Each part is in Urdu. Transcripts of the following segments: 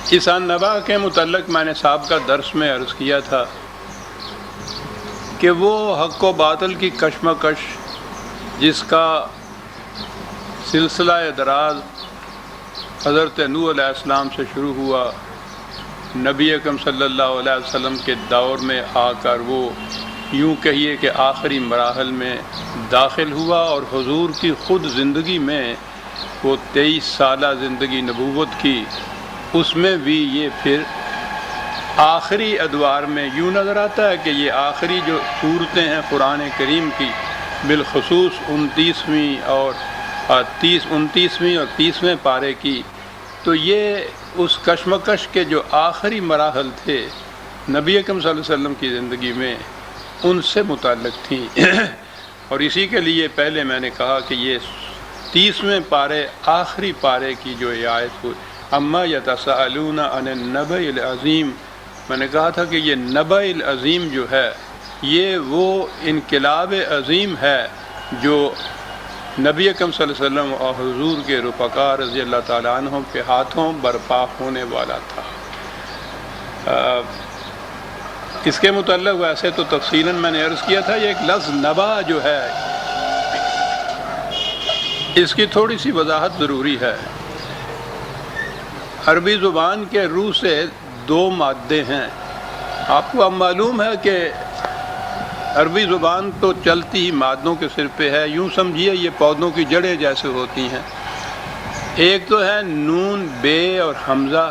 اس نبا کے متعلق میں نے سابقہ درس میں عرض کیا تھا کہ وہ حق و باطل کی کشمکش جس کا سلسلہ دراز حضرت نوح علیہ السلام سے شروع ہوا، نبی اکرم صلی اللہ علیہ وسلم کے دور میں آ کر وہ یوں کہیے کہ آخری مراحل میں داخل ہوا، اور حضور کی خود زندگی میں وہ 23 سالہ زندگی نبوت کی، اس میں بھی یہ پھر آخری ادوار میں یوں نظر آتا ہے کہ یہ آخری جو صورتیں ہیں قرآن کریم کی، بالخصوص 29ویں اور 30ویں پارے کی، تو یہ اس کشمکش کے جو آخری مراحل تھے نبی اکرم صلی اللہ علیہ وسلم کی زندگی میں، ان سے متعلق تھیں۔ اور اسی کے لیے پہلے میں نے کہا کہ یہ 30ویں پارے آخری پارے کی جو یہ آیت ہوئی، اما یتساءلون عن النبأ العظیم، میں نے کہا تھا کہ یہ نبأ العظیم جو ہے یہ وہ انقلاب عظیم ہے جو نبی اکرم صلی اللہ علیہ وسلم اور حضور کے رفقا رضی اللہ تعالیٰ عنہم کے ہاتھوں برپا ہونے والا تھا۔ اس کے متعلق ویسے تو تفصیلاً میں نے عرض کیا تھا، یہ ایک لفظ نبا جو ہے اس کی تھوڑی سی وضاحت ضروری ہے۔ عربی زبان کے روح سے 2 مادے ہیں۔ آپ کو اب معلوم ہے کہ عربی زبان تو چلتی ہی مادوں کے سر پہ ہے، یوں سمجھیے یہ پودوں کی جڑیں جیسے ہوتی ہیں۔ ایک تو ہے نون بے اور حمزہ،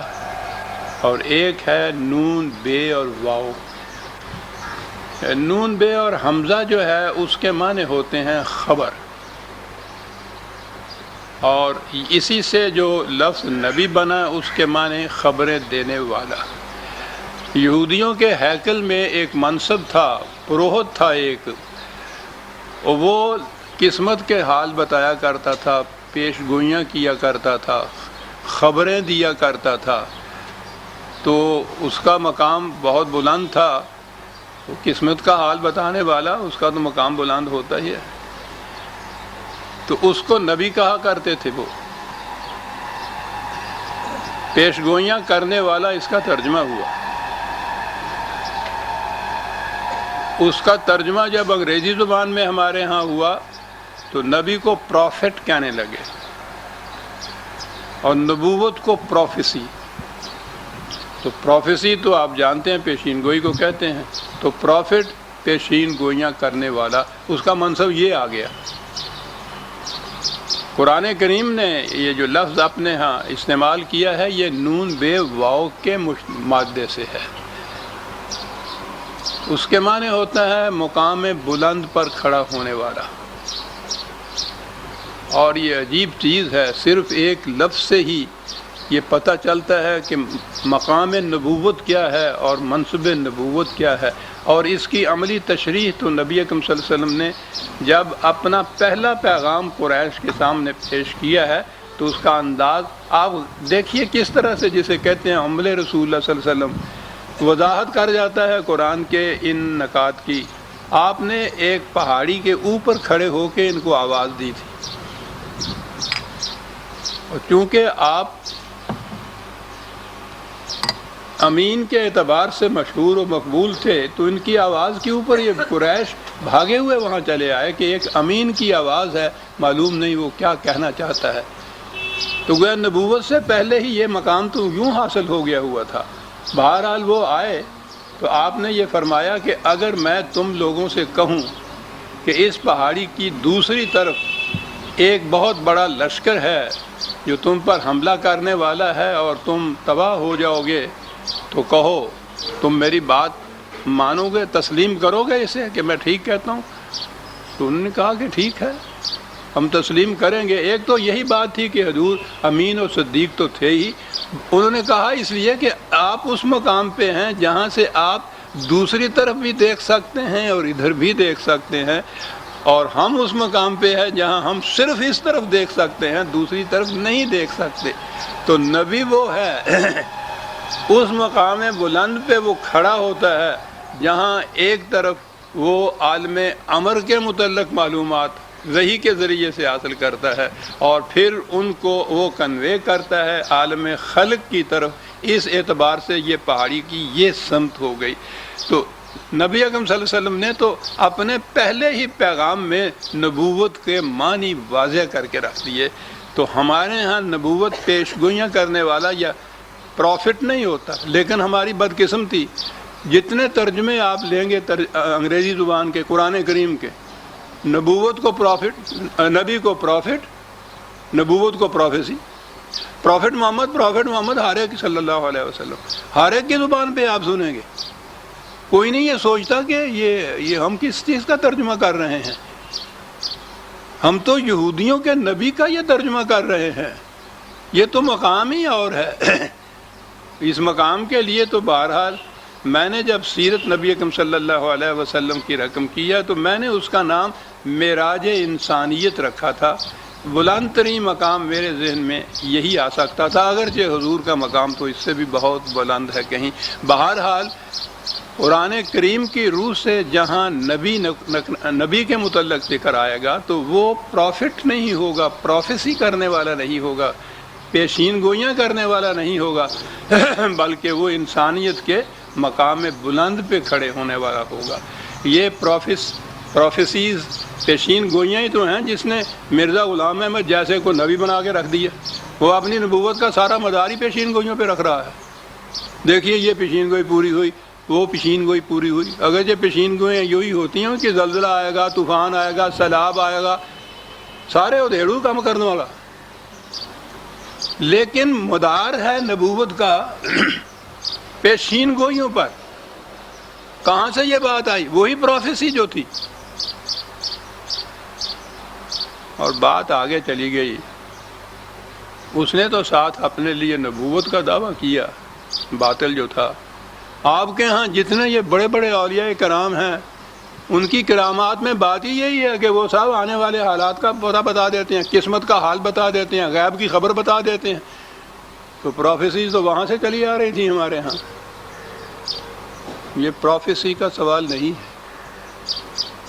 اور ایک ہے نون بے اور واو۔ نون بے اور حمزہ جو ہے اس کے معنی ہوتے ہیں خبر، اور اسی سے جو لفظ نبی بنا اس کے معنی خبریں دینے والا۔ یہودیوں کے ہیکل میں ایک منصب تھا، پروہت تھا ایک، اور وہ قسمت کے حال بتایا کرتا تھا، پیش گوئیاں کیا کرتا تھا، خبریں دیا کرتا تھا، تو اس کا مقام بہت بلند تھا۔ قسمت کا حال بتانے والا، اس کا تو مقام بلند ہوتا ہی ہے، تو اس کو نبی کہا کرتے تھے۔ وہ پیش گوئیاں کرنے والا اس کا ترجمہ ہوا۔ اس کا ترجمہ جب انگریزی زبان میں ہمارے ہاں ہوا تو نبی کو پروفٹ کہنے لگے، اور نبوت کو پروفیسی۔ تو پروفیسی تو آپ جانتے ہیں پیشین گوئی کو کہتے ہیں، تو پروفٹ پیشین گوئیاں کرنے والا، اس کا منصب یہ آ گیا۔ قرآن کریم نے یہ جو لفظ اپنے ہاں استعمال کیا ہے یہ نون بے واو کے مادے سے ہے۔ اس کے معنی ہوتا ہے مقام بلند پر کھڑا ہونے والا۔ اور یہ عجیب چیز ہے، صرف ایک لفظ سے ہی یہ پتہ چلتا ہے کہ مقام نبوت کیا ہے اور منصب نبوت کیا ہے۔ اور اس کی عملی تشریح تو نبی اکرم صلی اللہ علیہ وسلم نے جب اپنا پہلا پیغام قریش کے سامنے پیش کیا ہے تو اس کا انداز آپ دیکھیے کس طرح سے، جسے کہتے ہیں عمل رسول اللہ صلی اللہ علیہ وسلم، وضاحت کر جاتا ہے قرآن کے ان نکات کی۔ آپ نے ایک پہاڑی کے اوپر کھڑے ہو کے ان کو آواز دی تھی، اور چونکہ آپ امین کے اعتبار سے مشہور و مقبول تھے تو ان کی آواز کے اوپر یہ قریش بھاگے ہوئے وہاں چلے آئے کہ ایک امین کی آواز ہے، معلوم نہیں وہ کیا کہنا چاہتا ہے۔ تو گویا نبوت سے پہلے ہی یہ مقام تو یوں حاصل ہو گیا ہوا تھا۔ بہرحال وہ آئے تو آپ نے یہ فرمایا کہ اگر میں تم لوگوں سے کہوں کہ اس پہاڑی کی دوسری طرف ایک بہت بڑا لشکر ہے جو تم پر حملہ کرنے والا ہے اور تم تباہ ہو جاؤ گے، تو کہو تم میری بات مانو گے، تسلیم کرو گے اسے کہ میں ٹھیک کہتا ہوں؟ تو انہوں نے کہا کہ ٹھیک ہے، ہم تسلیم کریں گے۔ ایک تو یہی بات تھی کہ حضور امین اور صدیق تو تھے ہی، انہوں نے کہا اس لیے کہ آپ اس مقام پہ ہیں جہاں سے آپ دوسری طرف بھی دیکھ سکتے ہیں اور ادھر بھی دیکھ سکتے ہیں، اور ہم اس مقام پہ ہیں جہاں ہم صرف اس طرف دیکھ سکتے ہیں، دوسری طرف نہیں دیکھ سکتے۔ تو نبی وہ ہے اس مقام بلند پہ وہ کھڑا ہوتا ہے جہاں ایک طرف وہ عالم امر کے متعلق معلومات وحی کے ذریعے سے حاصل کرتا ہے، اور پھر ان کو وہ کنوے کرتا ہے عالم خلق کی طرف۔ اس اعتبار سے یہ پہاڑی کی یہ سمت ہو گئی۔ تو نبی اکرم صلی اللہ علیہ وسلم نے تو اپنے پہلے ہی پیغام میں نبوت کے معنی واضح کر کے رکھ دیے۔ تو ہمارے ہاں نبوت پیش گوئیاں کرنے والا یا پروفٹ نہیں ہوتا، لیکن ہماری بدقسمتی جتنے ترجمے آپ لیں گے انگریزی زبان کے قرآن کریم کے، نبوت کو پروفٹ، نبی کو پروفٹ، نبوت کو پروفیسی، پروفٹ محمد ہر ایک صلی اللہ علیہ وسلم، ہر ایک کی زبان پہ آپ سنیں گے۔ کوئی نہیں یہ سوچتا کہ یہ ہم کس چیز کا ترجمہ کر رہے ہیں، ہم تو یہودیوں کے نبی کا یہ ترجمہ کر رہے ہیں۔ یہ تو مقام ہی اور ہے۔ اس مقام کے لیے تو بہرحال میں نے جب سیرت نبی اکرم صلی اللہ علیہ وسلم کی رقم کیا تو میں نے اس کا نام معراج انسانیت رکھا تھا۔ بلند ترین مقام میرے ذہن میں یہی آ سکتا تھا، اگرچہ حضور کا مقام تو اس سے بھی بہت بلند ہے کہیں۔ بہرحال قرآن کریم کی روح سے جہاں نبی کے متعلق ذکر آئے گا تو وہ پروفٹ نہیں ہوگا، پروفیسی کرنے والا نہیں ہوگا، پیشین گوئیاں کرنے والا نہیں ہوگا، بلکہ وہ انسانیت کے مقام بلند پہ کھڑے ہونے والا ہوگا۔ یہ پروفیسیز پیشین گوئیاں ہی تو ہیں جس نے مرزا غلام احمد جیسے کو نبی بنا کے رکھ دیا۔ وہ اپنی نبوت کا سارا مدار ہی پیشین گوئیوں پہ رکھ رہا ہے۔ دیکھیے یہ پیشین گوئی پوری ہوئی، وہ پیشین گوئی پوری ہوئی۔ اگر یہ پیشین گوئیاں یہی ہوتی ہیں کہ زلزلہ آئے گا، طوفان آئے گا، سیلاب آئے گا، سارے ادھیڑو کام کرنے والا، لیکن مدار ہے نبوت کا پیشین گوئیوں پر۔ کہاں سے یہ بات آئی؟ وہی پروفیسی جو تھی۔ اور بات آگے چلی گئی، اس نے تو ساتھ اپنے لیے نبوت کا دعویٰ کیا، باطل جو تھا۔ آپ کے ہاں جتنے یہ بڑے بڑے اولیاء کرام ہیں، ان کی کرامات میں بات ہی یہی ہے کہ وہ صاحب آنے والے حالات کا پتہ بتا دیتے ہیں، قسمت کا حال بتا دیتے ہیں، غیب کی خبر بتا دیتے ہیں۔ تو پروفیسیز تو وہاں سے چلی آ رہی تھی ہمارے ہاں۔ یہ پروفیسی کا سوال نہیں ہے۔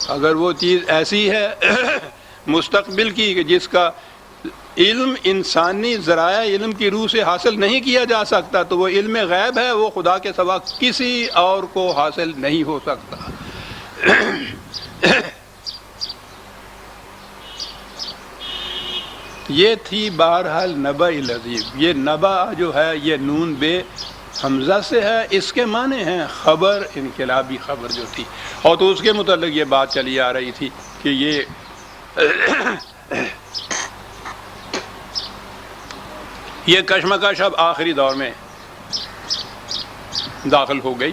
اگر وہ چیز ایسی ہے مستقبل کی کہ جس کا علم انسانی ذرائع علم کی روح سے حاصل نہیں کیا جا سکتا، تو وہ علم غیب ہے، وہ خدا کے سوا کسی اور کو حاصل نہیں ہو سکتا۔ یہ تھی بہرحال نبأ العظیم۔ یہ نبأ جو ہے یہ نون بے حمزہ سے ہے، اس کے معنی ہیں خبر، انقلابی خبر جو تھی۔ اور تو اس کے متعلق یہ بات چلی آ رہی تھی کہ یہ کشمکش اب آخری دور میں داخل ہو گئی۔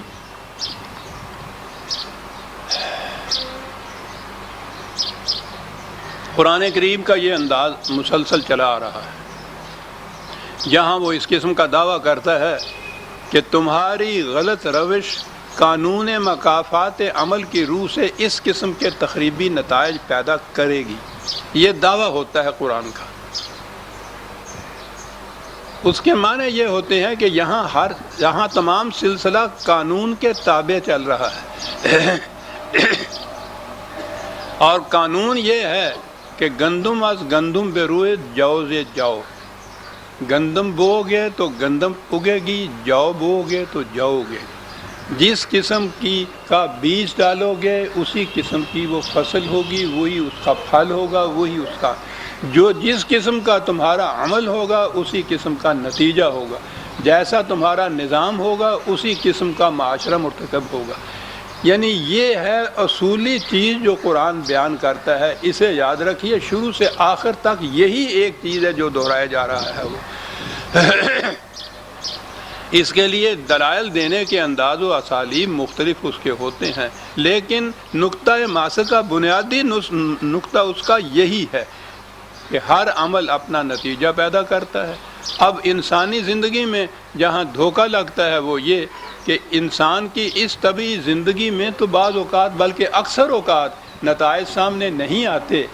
قرآن کریم کا یہ انداز مسلسل چلا آ رہا ہے، جہاں وہ اس قسم کا دعویٰ کرتا ہے کہ تمہاری غلط روش قانون مکافات عمل کی روح سے اس قسم کے تخریبی نتائج پیدا کرے گی۔ یہ دعویٰ ہوتا ہے قرآن کا۔ اس کے معنی یہ ہوتے ہیں کہ یہاں تمام سلسلہ قانون کے تابع چل رہا ہے، اور قانون یہ ہے کہ گندم از گندم بے روئے جو جاؤ، گندم بو گے تو گندم اگے گی، جو بو گے تو جو اگے گی۔ جس قسم کی کا بیج ڈالو گے اسی قسم کی وہ فصل ہوگی، وہی اس کا پھل ہوگا، وہی اس کا جس قسم کا تمہارا عمل ہوگا اسی قسم کا نتیجہ ہوگا، جیسا تمہارا نظام ہوگا اسی قسم کا معاشرہ مرتکب ہوگا۔ یعنی یہ ہے اصولی چیز جو قرآن بیان کرتا ہے، اسے یاد رکھیے، شروع سے آخر تک یہی ایک چیز ہے جو دہرایا جا رہا ہے۔ وہ اس کے لیے دلائل دینے کے انداز و اسالیب مختلف اس کے ہوتے ہیں، لیکن نقطۂ ماسہ کا بنیادی نقطہ اس کا یہی ہے کہ ہر عمل اپنا نتیجہ پیدا کرتا ہے۔ اب انسانی زندگی میں جہاں دھوکہ لگتا ہے وہ یہ کہ انسان کی اس طبعی زندگی میں تو بعض اوقات بلکہ اکثر اوقات نتائج سامنے نہیں آتے،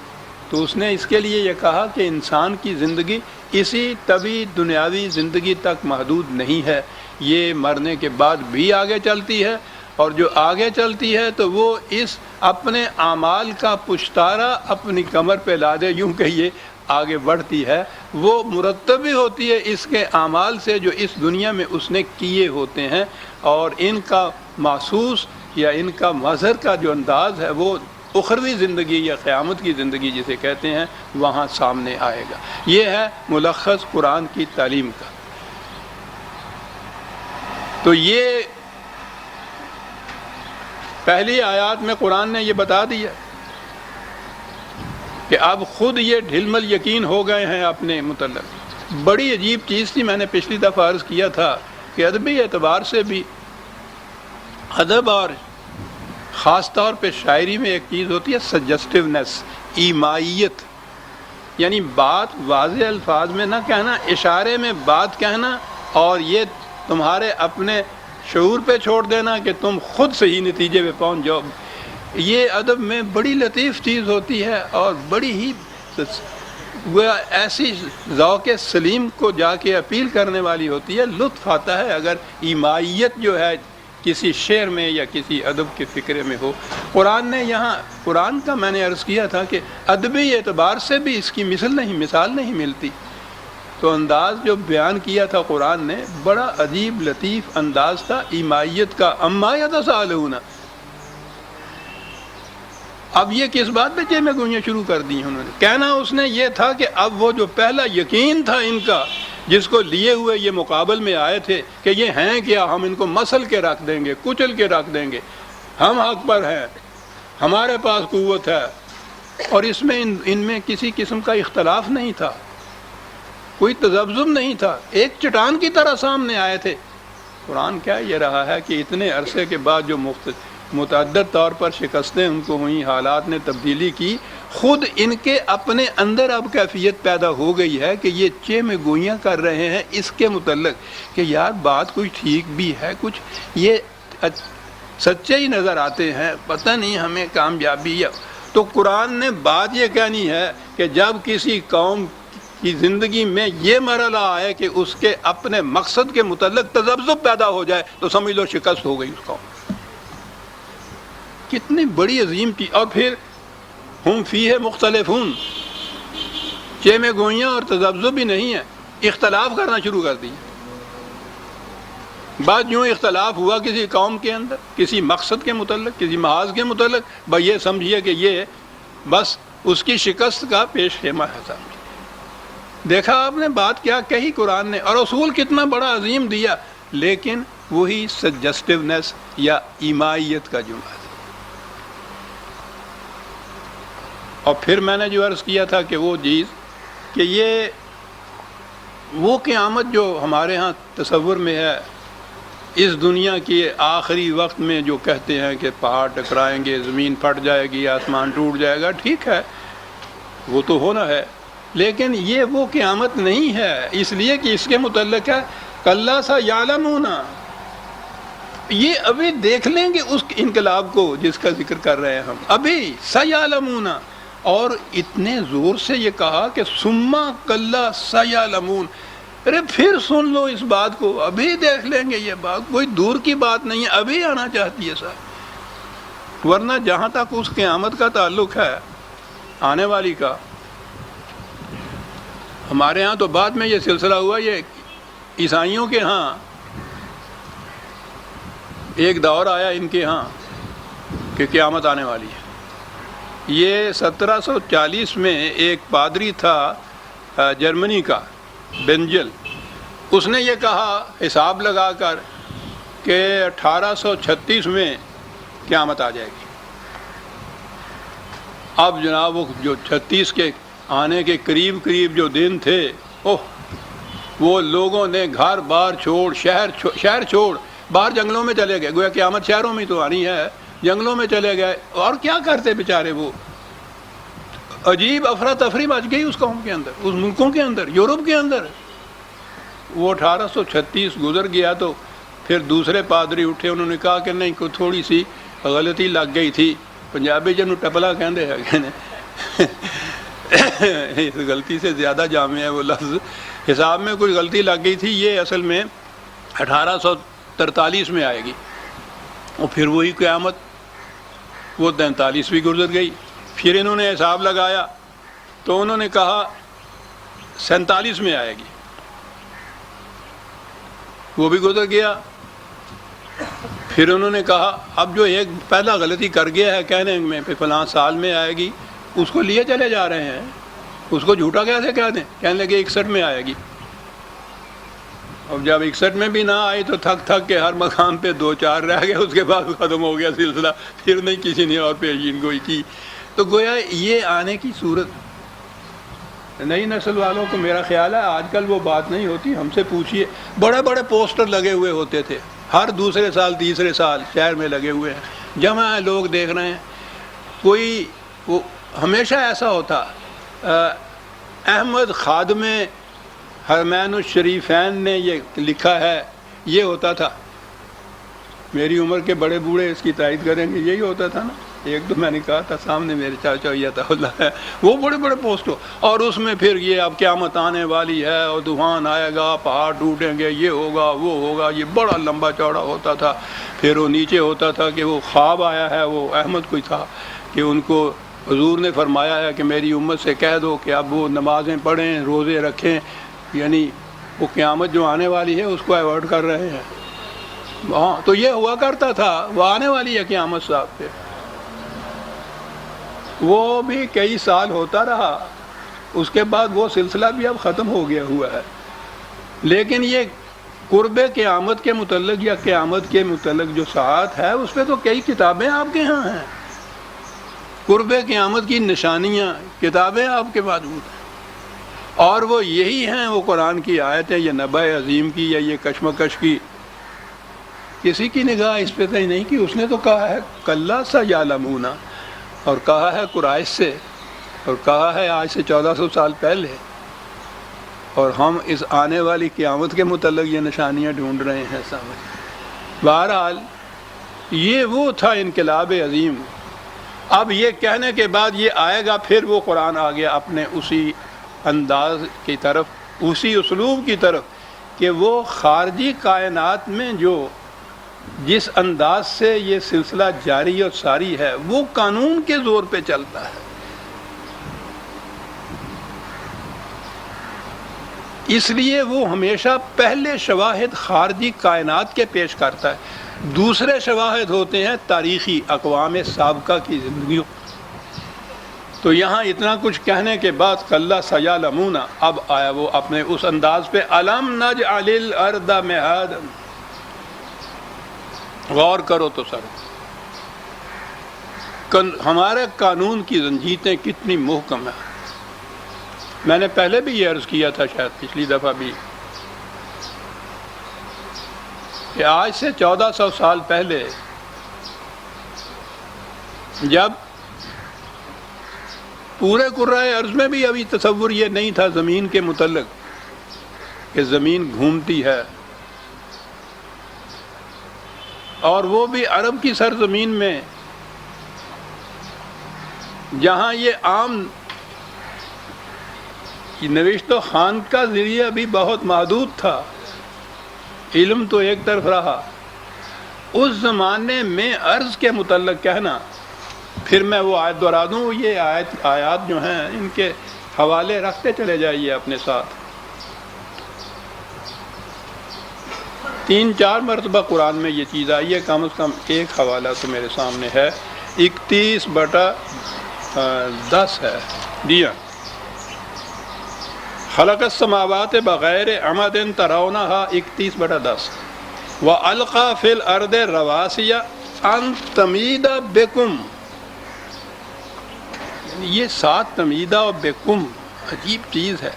تو اس نے اس کے لیے یہ کہا کہ انسان کی زندگی اسی طبعی دنیاوی زندگی تک محدود نہیں ہے، یہ مرنے کے بعد بھی آگے چلتی ہے، اور جو آگے چلتی ہے تو وہ اس اپنے اعمال کا پشتارا اپنی کمر پہ لادے، یوں کہیے آگے بڑھتی ہے، وہ مرتب بھی ہوتی ہے اس کے اعمال سے جو اس دنیا میں اس نے کیے ہوتے ہیں، اور ان کا محسوس یا ان کا مظہر کا جو انداز ہے وہ اخروی زندگی یا قیامت کی زندگی جسے کہتے ہیں وہاں سامنے آئے گا۔ یہ ہے ملخص قرآن کی تعلیم کا۔ تو یہ پہلی آیات میں قرآن نے یہ بتا دیا کہ اب خود یہ ڈھلمل یقین ہو گئے ہیں اپنے متعلق۔ بڑی عجیب چیز تھی، میں نے پچھلی دفعہ عرض کیا تھا کہ ادبی اعتبار سے بھی ادب اور خاص طور پہ شاعری میں ایک چیز ہوتی ہے سجسٹیونیس، ایمائیت، یعنی بات واضح الفاظ میں نہ کہنا، اشارے میں بات کہنا، اور یہ تمہارے اپنے شعور پہ چھوڑ دینا کہ تم خود صحیح نتیجے پہ پہنچ جاؤ۔ یہ ادب میں بڑی لطیف چیز ہوتی ہے اور بڑی ہی وہ ایسی ذوق سلیم کو جا کے اپیل کرنے والی ہوتی ہے۔ لطف آتا ہے اگر ایمائیت جو ہے کسی شعر میں یا کسی ادب کے فکرے میں ہو۔ قرآن نے یہاں، قرآن کا میں نے عرض کیا تھا کہ ادبی اعتبار سے بھی اس کی مثال نہیں ملتی۔ تو انداز جو بیان کیا تھا قرآن نے بڑا عجیب لطیف انداز تھا ایمائیت کا۔ اما یتساءلون، اب یہ کس بات پہ چیمیں گوئیاں شروع کر دی انہوں نے؟ کہنا اس نے یہ تھا کہ اب وہ جو پہلا یقین تھا ان کا جس کو لیے ہوئے یہ مقابل میں آئے تھے کہ یہ ہیں کیا، ہم ان کو مسل کے رکھ دیں گے، کچل کے رکھ دیں گے، ہم حق پر ہیں، ہمارے پاس قوت ہے، اور اس میں ان میں کسی قسم کا اختلاف نہیں تھا، کوئی تذبذب نہیں تھا، ایک چٹان کی طرح سامنے آئے تھے۔ قرآن کیا یہ رہا ہے کہ اتنے عرصے کے بعد جو متعدد طور پر شکستیں ان کو ہوئیں، حالات نے تبدیلی کی، خود ان کے اپنے اندر اب کیفیت پیدا ہو گئی ہے کہ یہ چیمیں گوئیاں کر رہے ہیں اس کے متعلق کہ یار بات کوئی ٹھیک بھی ہے، کچھ یہ سچے ہی نظر آتے ہیں، پتہ نہیں ہمیں کامیابی ہے۔ تو قرآن نے بات یہ کہنی ہے کہ جب کسی قوم کی زندگی میں یہ مرحلہ آئے کہ اس کے اپنے مقصد کے متعلق تذبذب پیدا ہو جائے تو سمجھ لو شکست ہو گئی اس قوم۔ کتنی بڑی عظیم چیز۔ اور پھر ہم فیہ مختلفون، چیمیں گوئیاں اور تذبذب بھی نہیں ہے، اختلاف کرنا شروع کر دی۔ بعد یوں اختلاف ہوا کسی قوم کے اندر کسی مقصد کے متعلق، کسی محاذ کے متعلق، بھائی یہ سمجھیے کہ یہ بس اس کی شکست کا پیش خیمہ ہے۔ سامنے دیکھا آپ نے بات کیا کہی قرآن نے، اور اصول کتنا بڑا عظیم دیا، لیکن وہی سجسٹیونیس یا ایمائیت کا جملہ ہے۔ اور پھر میں نے جو عرض کیا تھا کہ وہ چیز کہ یہ وہ قیامت جو ہمارے ہاں تصور میں ہے، اس دنیا کے آخری وقت میں جو کہتے ہیں کہ پہاڑ ٹکرائیں گے، زمین پھٹ جائے گی، آسمان ٹوٹ جائے گا، ٹھیک ہے وہ تو ہونا ہے، لیکن یہ وہ قیامت نہیں ہے، اس لیے کہ اس کے متعلق ہے کلا سیعلمون، یہ ابھی دیکھ لیں گے اس انقلاب کو جس کا ذکر کر رہے ہیں ہم، ابھی سیعلمون، اور اتنے زور سے یہ کہا کہ ثم کلا سیعلمون، ارے پھر سن لو اس بات کو، ابھی دیکھ لیں گے، یہ بات کوئی دور کی بات نہیں ہے، ابھی آنا چاہتی ہے صاحب۔ ورنہ جہاں تک اس قیامت کا تعلق ہے آنے والی کا، ہمارے ہاں تو بعد میں یہ سلسلہ ہوا، یہ عیسائیوں کے ہاں ایک دور آیا ان کے ہاں کہ قیامت آنے والی ہے۔ یہ 1740 میں ایک پادری تھا جرمنی کا، بینجل، اس نے یہ کہا حساب لگا کر کہ 1836 میں قیامت آ جائے گی۔ اب جناب وہ جو 36 کے آنے کے قریب جو دن تھے، وہ لوگوں نے گھر بار چھوڑ، شہر چھوڑ باہر جنگلوں میں چلے گئے، گویا قیامت شہروں میں تو آنی ہے، جنگلوں میں چلے گئے، اور کیا کرتے بیچارے وہ۔ عجیب افراتفری مچ گئی اس قوم کے اندر، اس ملکوں کے اندر، یورپ کے اندر۔ وہ 1836 گزر گیا تو پھر دوسرے پادری اٹھے، انہوں نے کہا کہ نہیں کوئی تھوڑی سی غلطی لگ گئی تھی، پنجابی جنوں ٹپلا کہندے ہیں، اس غلطی سے زیادہ جامع ہے وہ لفظ، حساب میں کوئی غلطی لگ گئی تھی، یہ اصل میں 1843 میں آئے گی، اور پھر وہی قیامت، وہ 43 بھی گزر گئی. پھر انہوں نے حساب لگایا تو انہوں نے کہا 47 میں آئے گی، وہ بھی گزر گیا. پھر انہوں نے کہا اب جو ایک پہلا غلطی کر گیا ہے کہنے میں پہ فلاں سال میں آئے گی، اس کو لیے چلے جا رہے ہیں، اس کو جھوٹا کیسے کہہ دیں؟ کہنے لگے 61 میں آئے گی. اب جب 61 میں بھی نہ آئی تو تھک تھک کے ہر مقام پہ 2-4 رہ گئے، اس کے بعد ختم ہو گیا سلسلہ، پھر نہیں کسی نے اور پیشین گوئی کی. تو گویا یہ آنے کی صورت نئی نسل والوں کو میرا خیال ہے آج کل وہ بات نہیں ہوتی. ہم سے پوچھیے، بڑے بڑے پوسٹر لگے ہوئے ہوتے تھے، ہر دوسرے سال تیسرے سال شہر میں لگے ہوئے ہیں، جمع ہیں، لوگ دیکھ رہے ہیں. کوئی وہ ہمیشہ ایسا ہوتا. احمد خادم حرمین الشریفین نے یہ لکھا ہے، یہ ہوتا تھا. میری عمر کے بڑے بوڑھے اس کی تائید کریں گے، یہی ہوتا تھا نا. ایک تو میں نے کہا تھا سامنے میرے چاچا عطا اللہ ہے، وہ بڑے بڑے پوسٹوں، اور اس میں پھر یہ اب قیامت آنے والی ہے اور طوفان آئے گا، پہاڑ ٹوٹیں گے، یہ ہوگا وہ ہوگا، یہ بڑا لمبا چوڑا ہوتا تھا. پھر وہ نیچے ہوتا تھا کہ وہ خواب آیا ہے، وہ احمد کوئی تھا کہ ان کو حضور نے فرمایا ہے کہ میری امت سے کہہ دو کہ اب وہ نمازیں پڑھیں، روزے رکھیں، یعنی وہ قیامت جو آنے والی ہے اس کو ایوارڈ کر رہے ہیں. ہاں تو یہ ہوا کرتا تھا، وہ آنے والی ہے قیامت صاحب پہ. وہ بھی کئی سال ہوتا رہا، اس کے بعد وہ سلسلہ بھی اب ختم ہو گیا ہوا ہے. لیکن یہ قرب قیامت کے متعلق یا قیامت کے متعلق جو ساعت ہے اس پہ تو کئی کتابیں آپ کے ہاں ہیں. قرب قیامت کی نشانیاں کتابیں آپ کے موجود ہیں، اور وہ یہی ہیں، وہ قرآن کی آیتیں، یہ نبأ عظیم کی یا یہ کشمکش کی. کسی کی نگاہ اس پہ نہیں کی. اس نے تو کہا ہے کلا سیعلمون، اور کہا ہے قریش سے، اور کہا ہے آج سے 1400 سال پہلے، اور ہم اس آنے والی قیامت کے متعلق یہ نشانیاں ڈھونڈ رہے ہیں سامنے. بہرحال یہ وہ تھا انقلاب عظیم. اب یہ کہنے کے بعد یہ آئے گا، پھر وہ قرآن آ گیا اپنے اسی انداز کی طرف، اسی اسلوب کی طرف کہ وہ خارجی کائنات میں جو جس انداز سے یہ سلسلہ جاری اور ساری ہے وہ قانون کے زور پہ چلتا ہے. اس لیے وہ ہمیشہ پہلے شواہد خارجی کائنات کے پیش کرتا ہے، دوسرے شواہد ہوتے ہیں تاریخی اقوام سابقہ کی زندگیوں. تو یہاں اتنا کچھ کہنے کے بعد کلا سیعلمون، اب آیا وہ اپنے اس انداز پہ، الم نجعل الارض مہادا. غور کرو تو سر، ہمارے قانون کی زنجیریں کتنی محکم ہیں. میں نے پہلے بھی یہ عرض کیا تھا، شاید پچھلی دفعہ بھی، کہ آج سے 1400 سال پہلے جب پورے کرۂ ارض میں بھی ابھی تصور یہ نہیں تھا زمین کے متعلق کہ زمین گھومتی ہے، اور وہ بھی عرب کی سرزمین میں جہاں یہ عام نوشت و خوان کا ذریعہ بھی بہت محدود تھا، علم تو ایک طرف رہا. اس زمانے میں عرض کے متعلق کہنا، پھر میں وہ آیت دہرا دوں، یہ آیات جو ہیں ان کے حوالے رکھتے چلے جائیے اپنے ساتھ. 3-4 مرتبہ قرآن میں یہ چیز آئی ہے، کم از کم ایک حوالہ تو میرے سامنے ہے، 31/10 ہے دیا. خلق السماوات بغیر عمد ترونها، 31/10. وَأَلْقَى فِي الْأَرْضِ رَوَاسِيَ أَن تَمِيدَ بِكُمْ. یہ ساتھ تمیدہ و بکم عجیب چیز ہے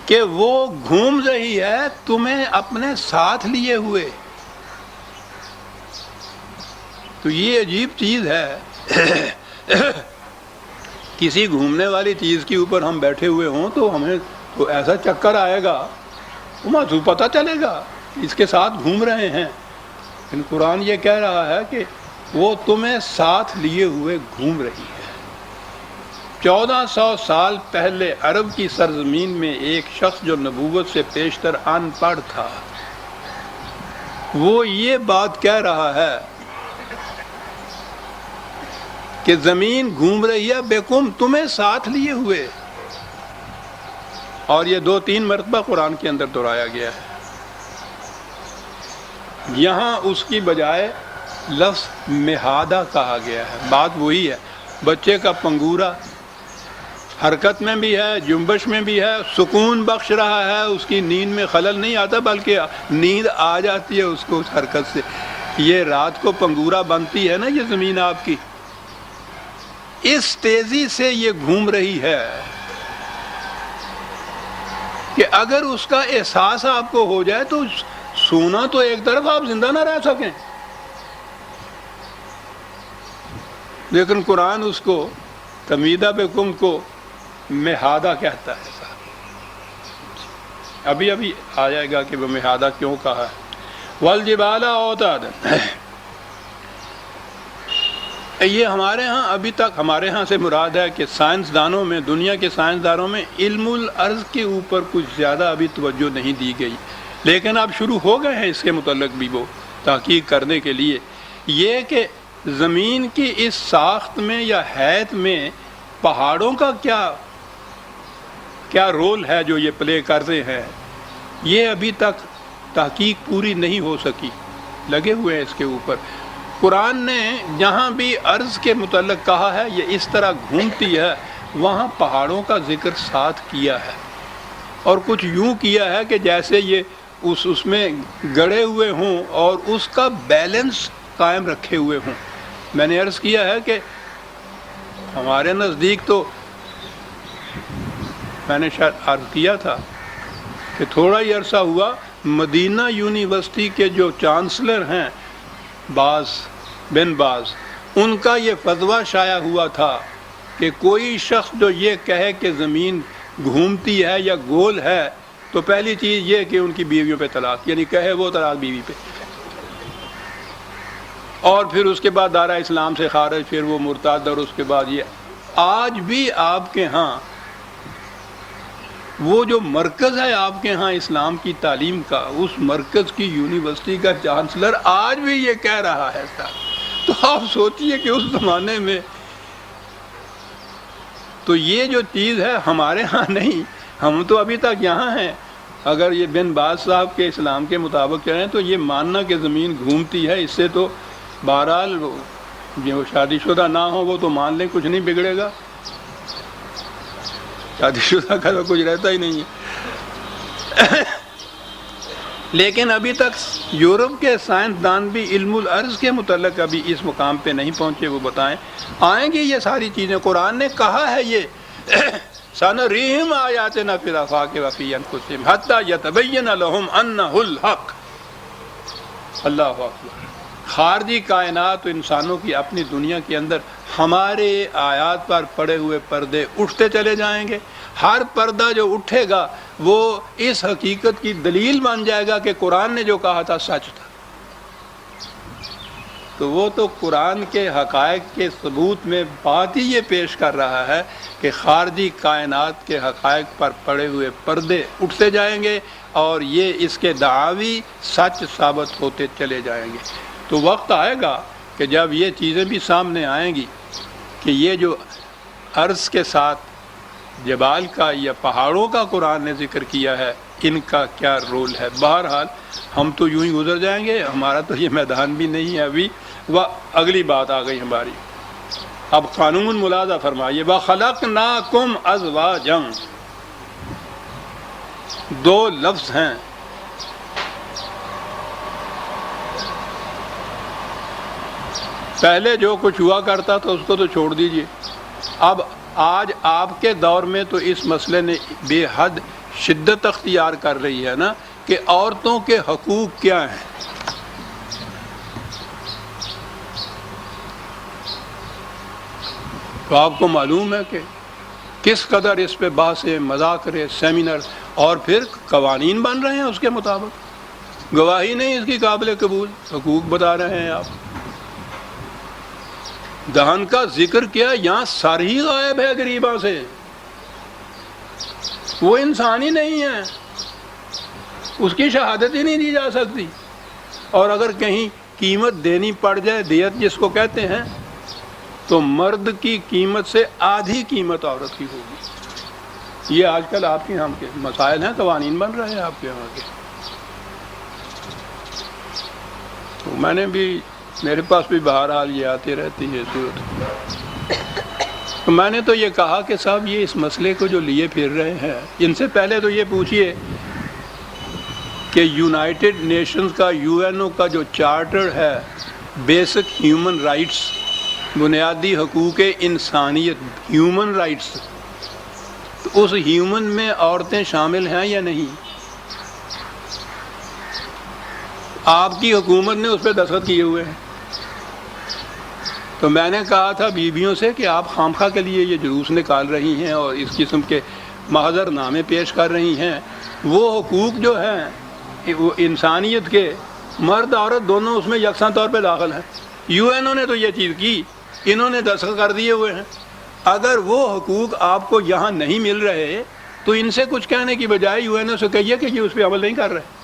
کہ وہ گھوم رہی ہے تمہیں اپنے ساتھ لیے ہوئے. تو یہ عجیب چیز ہے. کسی گھومنے والی چیز کے اوپر ہم بیٹھے ہوئے ہوں تو ہمیں تو ایسا چکر آئے گا، وہ پتہ چلے گا اس کے ساتھ گھوم رہے ہیں. لیکن قرآن یہ کہہ رہا ہے کہ وہ تمہیں ساتھ لیے ہوئے گھوم رہی ہے. 1400 سال پہلے عرب کی سرزمین میں ایک شخص جو نبوت سے پیشتر ان پڑھ تھا، وہ یہ بات کہہ رہا ہے کہ زمین گھوم رہی ہے بیکم تمہیں ساتھ لیے ہوئے، اور یہ 2-3 مرتبہ قرآن کے اندر دہرایا گیا ہے۔ یہاں اس کی بجائے لفظ مہادہ کہا گیا ہے، بات وہی ہے، بچے کا پنگورا حرکت میں بھی ہے، جنبش میں بھی ہے، سکون بخش رہا ہے، اس کی نیند میں خلل نہیں آتا بلکہ نیند آ جاتی ہے اس کو اس حرکت سے۔ یہ رات کو پنگورا بنتی ہے نا یہ زمین آپ کی، اس تیزی سے یہ گھوم رہی ہے کہ اگر اس کا احساس آپ کو ہو جائے تو سونا تو ایک طرف آپ زندہ نہ رہ سکیں، لیکن قرآن اس کو تمیدہ بکم کو مہادہ کہتا ہے۔ ابھی آ جائے گا کہ وہ مہادہ کیوں کہا ہے۔ والجبال اوتادا، یہ ہمارے ہاں ابھی تک، ہمارے ہاں سے مراد ہے کہ سائنسدانوں میں، دنیا کے سائنسدانوں میں علم الارض کے اوپر کچھ زیادہ ابھی توجہ نہیں دی گئی، لیکن اب شروع ہو گئے ہیں اس کے متعلق بھی وہ تحقیق کرنے کے لیے، یہ کہ زمین کی اس ساخت میں یا ہیئت میں پہاڑوں کا کیا رول ہے جو یہ پلے کرتے ہیں، یہ ابھی تک تحقیق پوری نہیں ہو سکی، لگے ہوئے ہیں اس کے اوپر۔ قرآن نے جہاں بھی عرض کے متعلق کہا ہے یہ اس طرح گھومتی ہے، وہاں پہاڑوں کا ذکر ساتھ کیا ہے، اور کچھ یوں کیا ہے کہ جیسے یہ اس میں گڑے ہوئے ہوں اور اس کا بیلنس قائم رکھے ہوئے ہوں۔ میں نے عرض کیا ہے کہ ہمارے نزدیک تو، میں نے شاید عرض کیا تھا کہ تھوڑا ہی عرصہ ہوا، مدینہ یونیورسٹی کے جو چانسلر ہیں بن باز، ان کا یہ فتویٰ شائع ہوا تھا کہ کوئی شخص جو یہ کہے کہ زمین گھومتی ہے یا گول ہے تو پہلی چیز یہ کہ ان کی بیویوں پہ طلاق، یعنی کہے وہ طلاق بیوی پہ، اور پھر اس کے بعد دائرہ اسلام سے خارج، پھر وہ مرتد، اور اس کے بعد یہ آج بھی آپ کے ہاں وہ جو مرکز ہے آپ کے ہاں اسلام کی تعلیم کا، اس مرکز کی یونیورسٹی کا چانسلر آج بھی یہ کہہ رہا ہے صاحب۔ تو آپ سوچئے کہ اس زمانے میں تو یہ جو چیز ہے ہمارے ہاں نہیں، ہم تو ابھی تک یہاں ہیں۔ اگر یہ بن باز صاحب کے اسلام کے مطابق چلیں تو یہ ماننا کہ زمین گھومتی ہے، اس سے تو بہرحال جو شادی شدہ نہ ہو وہ تو مان لیں کچھ نہیں بگڑے گا، شادی شدہ کا تو کچھ رہتا ہی نہیں ہے۔ لیکن ابھی تک یورپ کے سائنسدان بھی علم الارض کے متعلق ابھی اس مقام پہ نہیں پہنچے، وہ بتائیں آئیں گی یہ ساری چیزیں۔ قرآن نے کہا ہے یہ سنریم آیاتنا فی الآفاق وفی انفسہم حتی یتبین لہم انہ الحق۔ اللہ اکبر۔ خارجی کائنات و انسانوں کی اپنی دنیا کے اندر ہمارے آیات پر پڑے ہوئے پردے اٹھتے چلے جائیں گے، ہر پردہ جو اٹھے گا وہ اس حقیقت کی دلیل بن جائے گا کہ قرآن نے جو کہا تھا سچ تھا۔ تو وہ تو قرآن کے حقائق کے ثبوت میں بات ہی یہ پیش کر رہا ہے کہ خارجی کائنات کے حقائق پر پڑے ہوئے پردے اٹھتے جائیں گے اور یہ اس کے دعاوی سچ ثابت ہوتے چلے جائیں گے۔ تو وقت آئے گا کہ جب یہ چیزیں بھی سامنے آئیں گی کہ یہ جو عرض کے ساتھ جبال کا یا پہاڑوں کا قرآن نے ذکر کیا ہے، ان کا کیا رول ہے۔ بہرحال ہم تو یوں ہی گزر جائیں گے، ہمارا تو یہ میدان بھی نہیں ہے ابھی۔ وہ اگلی بات آ گئی ہماری، اب قانون ملاحظہ فرمائیے۔ وَخَلَقْنَاكُمْ أَزْوَاجًا، دو لفظ ہیں، پہلے جو کچھ ہوا کرتا تھا اس کو تو چھوڑ دیجئے، اب آج آپ کے دور میں تو اس مسئلے نے بے حد شدت اختیار کر رہی ہے نا کہ عورتوں کے حقوق کیا ہیں۔ تو آپ کو معلوم ہے کہ کس قدر اس پہ بحثیں، مذاکرے، سیمینر اور پھر قوانین بن رہے ہیں اس کے مطابق۔ گواہی نہیں اس کی قابل قبول، حقوق بتا رہے ہیں آپ۔ دہن کا ذکر کیا، یہاں سر ہی غائب ہے غریباں سے، وہ انسان ہی نہیں ہے، اس کی شہادت ہی نہیں دی جا سکتی، اور اگر کہیں قیمت دینی پڑ جائے، دیت جس کو کہتے ہیں، تو مرد کی قیمت سے آدھی قیمت عورت کی ہوگی۔ یہ آج کل آپ کے یہاں کے مسائل ہیں، قوانین بن رہے ہیں آپ کے یہاں کے۔ تو میں نے بھی، میرے پاس بھی بہرحال یہ آتی رہتی ہے صورت۔ تو میں نے تو یہ کہا کہ صاحب یہ اس مسئلے کو جو لیے پھر رہے ہیں، ان سے پہلے تو یہ پوچھئے کہ یونائٹڈ نیشنز کا، یو این او کا جو چارٹر ہے، بیسک ہیومن رائٹس، بنیادی حقوق انسانیت، ہیومن رائٹس، تو اس ہیومن میں عورتیں شامل ہیں یا نہیں؟ آپ کی حکومت نے اس پہ دستخط کیے ہوئے ہیں۔ تو میں نے کہا تھا بیویوں سے کہ آپ خامخواہ کے لیے یہ جلوس نکال رہی ہیں اور اس قسم کے محضر نامے پیش کر رہی ہیں، وہ حقوق جو ہیں وہ انسانیت کے، مرد عورت دونوں اس میں یکساں طور پہ داخل ہیں۔ یو این او نے تو یہ چیز کی، انہوں نے دستخط کر دیے ہوئے ہیں۔ اگر وہ حقوق آپ کو یہاں نہیں مل رہے تو ان سے کچھ کہنے کی بجائے یو این او سے کہیے کہ یہ اس پہ عمل نہیں کر رہے۔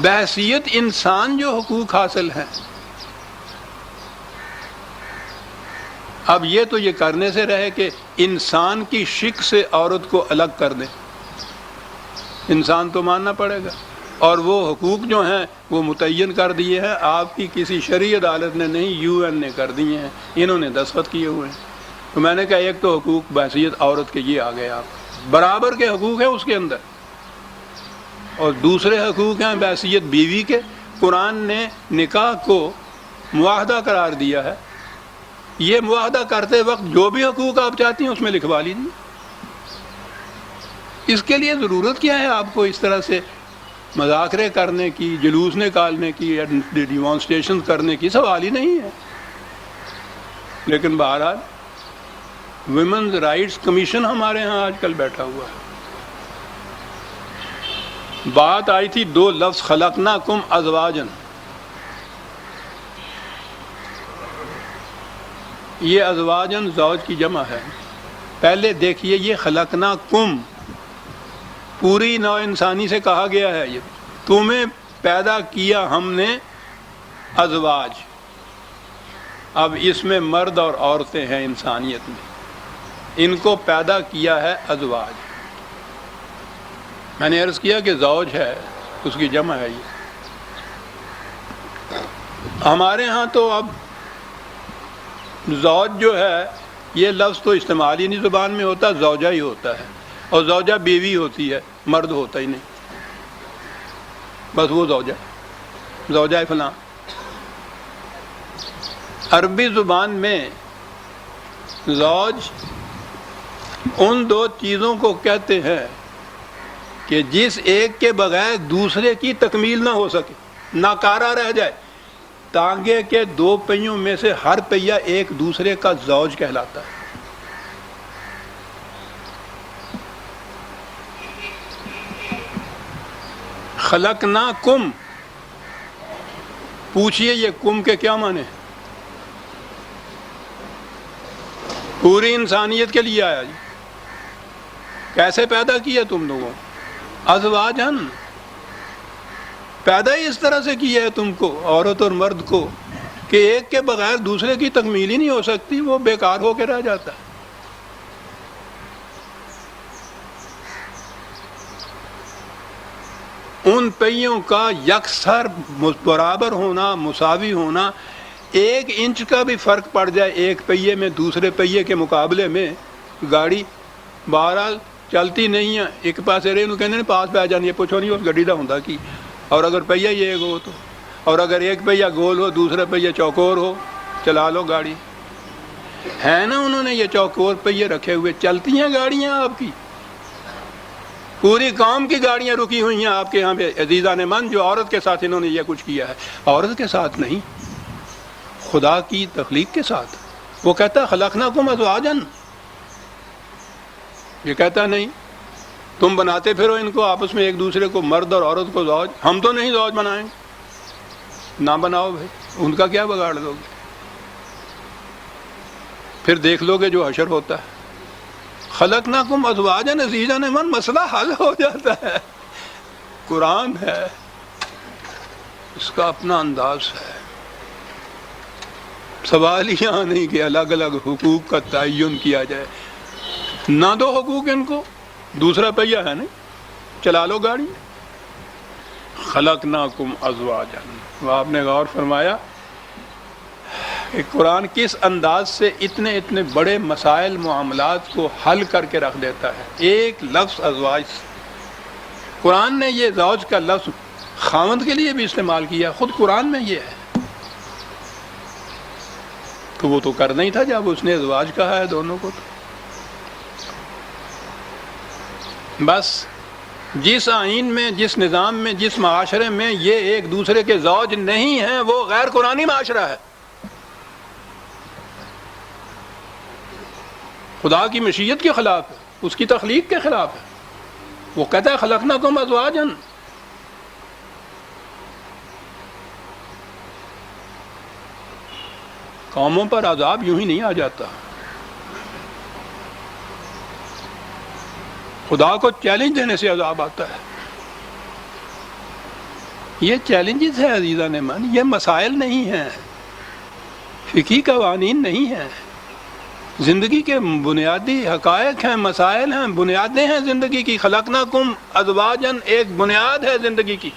بحیثیت انسان جو حقوق حاصل ہیں، اب یہ تو یہ کرنے سے رہے کہ انسان کی شکل سے عورت کو الگ کر دیں، انسان تو ماننا پڑے گا۔ اور وہ حقوق جو ہیں وہ متعین کر دیے ہیں، آپ کی کسی شرعی عدالت نے نہیں، یو این نے کر دیے ہیں، انہوں نے دستخط کیے ہوئے ہیں۔ تو میں نے کہا ایک تو حقوق بحیثیت عورت کے یہ آ گئے، آپ برابر کے حقوق ہیں اس کے اندر، اور دوسرے حقوق ہیں بحیثیت بیوی کے۔ قرآن نے نکاح کو معاہدہ قرار دیا ہے، یہ معاہدہ کرتے وقت جو بھی حقوق آپ چاہتی ہیں اس میں لکھوا لیجیے۔ اس کے لیے ضرورت کیا ہے آپ کو اس طرح سے مذاکرے کرنے کی، جلوس نکالنے کی، ڈیمانسٹریشن کرنے کی؟ سوال ہی نہیں ہے۔ لیکن بہرحال ویمنز رائٹس کمیشن ہمارے ہاں آج کل بیٹھا ہوا ہے۔ بات آئی تھی دو لفظ خلقناکم ازواجن، یہ ازواجن زوج کی جمع ہے۔ پہلے دیکھیے یہ خلقناکم پوری نوع انسانی سے کہا گیا ہے، یہ تمہیں پیدا کیا ہم نے ازواج۔ اب اس میں مرد اور عورتیں ہیں انسانیت میں، ان کو پیدا کیا ہے ازواج۔ میں نے عرض کیا کہ زوج ہے، اس کی جمع ہے یہ۔ ہمارے ہاں تو اب زوج جو ہے یہ لفظ تو استعمال ہی نہیں زبان میں ہوتا، زوجہ ہی ہوتا ہے، اور زوجہ بیوی ہوتی ہے، مرد ہوتا ہی نہیں، بس وہ زوجہ، زوجہ فلاں۔ عربی زبان میں زوج ان دو چیزوں کو کہتے ہیں کہ جس ایک کے بغیر دوسرے کی تکمیل نہ ہو سکے، ناکارہ رہ جائے۔ ٹانگے کے دو پہیوں میں سے ہر پہیا ایک دوسرے کا زوج کہلاتا ہے۔ خلقناکم، پوچھئے یہ کم کے کیا معنی ہیں؟ پوری انسانیت کے لیے آیا جی۔ کیسے پیدا کیا تم لوگوں؟ ازواجن، پیدا ہی اس طرح سے کیا ہے تم کو، عورت اور مرد کو، کہ ایک کے بغیر دوسرے کی تکمیل ہی نہیں ہو سکتی، وہ بیکار ہو کے رہ جاتا ہے۔ ان پہیوں کا یکسر برابر ہونا، مساوی ہونا، 1 انچ کا بھی فرق پڑ جائے ایک پہیے میں دوسرے پہیے کے مقابلے میں، گاڑی بہرحال چلتی نہیں ہے۔ ایک پاسے رہے کہنے پاس پہ آ جانی ہے، پوچھو نہیں اس گڈی دا ہوندا کی، اور اگر پہیہ یہ ہو تو، اور اگر ایک پہیہ گول ہو دوسرا پہیہ چوکور ہو، چلا لو گاڑی۔ ہے نا انہوں نے یہ چوکور پہیے رکھے ہوئے، چلتی ہیں گاڑیاں آپ کی، پوری قوم کی گاڑیاں رکی ہوئی ہیں آپ کے یہاں پہ عزیزان من، جو عورت کے ساتھ انہوں نے یہ کچھ کیا ہے۔ عورت کے ساتھ نہیں، خدا کی تخلیق کے ساتھ۔ وہ کہتا ہے خلقناکم ازواجن، یہ کہتا نہیں تم بناتے پھرو ان کو آپس میں ایک دوسرے کو، مرد اور عورت کو زوج، ہم تو نہیں زوج بنائیں گے۔ نہ بناؤ بھائی، ان کا کیا بگاڑ دو گے؟ پھر دیکھ لو گے جو حشر ہوتا ہے۔ خلقناکم ازواجا عزیزا من، مسئلہ حل ہو جاتا ہے۔ قرآن ہے، اس کا اپنا انداز ہے۔ سوال ہی یہاں نہیں کہ الگ الگ حقوق کا تعین کیا جائے، نہ دو حقوق ان کو، دوسرا پہیہ ہے نا، چلا لو گاڑی۔ خلقناکم ازواجا، وہ آپ نے غور فرمایا کہ قرآن کس انداز سے اتنے اتنے بڑے مسائل معاملات کو حل کر کے رکھ دیتا ہے ایک لفظ ازواج سے۔ قرآن نے یہ زوج کا لفظ خاوند کے لیے بھی استعمال کیا، خود قرآن میں یہ ہے، تو وہ تو کرنا ہی تھا جب اس نے ازواج کہا ہے دونوں کو۔ تو بس جس آئین میں، جس نظام میں، جس معاشرے میں یہ ایک دوسرے کے زوج نہیں ہیں، وہ غیر قرآنی معاشرہ ہے، خدا کی مشیت کے خلاف ہے، اس کی تخلیق کے خلاف ہے۔ وہ کہتا ہے خلقناکم ازواجا۔ قوموں پر عذاب یوں ہی نہیں آ جاتا، خدا کو چیلنج دینے سے عذاب آتا ہے۔ یہ چیلنجز ہے عزیزان من، یہ مسائل نہیں ہیں، فقہی قوانین نہیں ہیں، زندگی کے بنیادی حقائق ہیں، مسائل ہیں، بنیادیں ہیں زندگی کی۔ خلقناکم ازواجا ایک بنیاد ہے زندگی کی،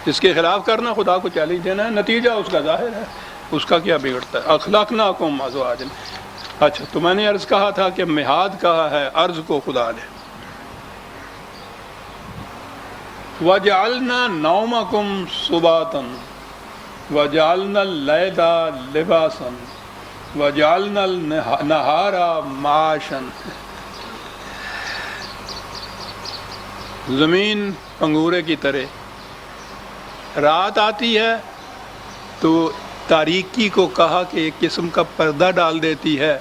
اس کے خلاف کرنا خدا کو چیلنج دینا ہے، نتیجہ اس کا ظاہر ہے، اس کا کیا بگڑتا ہے۔ اخلقناکم ازواجا۔ اچھا، تو میں نے عرض کہا تھا کہ مہاد کہا ہے عرض کو خدا نے۔ وَجَعَلْنَا نَوْمَكُمْ سُبَاتًا وَجَعَلْنَا اللَّيْلَ لِبَاسًا وَجَعَلْنَا النَّهَارَ مَعَاشًا۔ زمین پنگورے کی طرح رات آتی ہے تو تاریکی کو کہا کہ ایک قسم کا پردہ ڈال دیتی ہے۔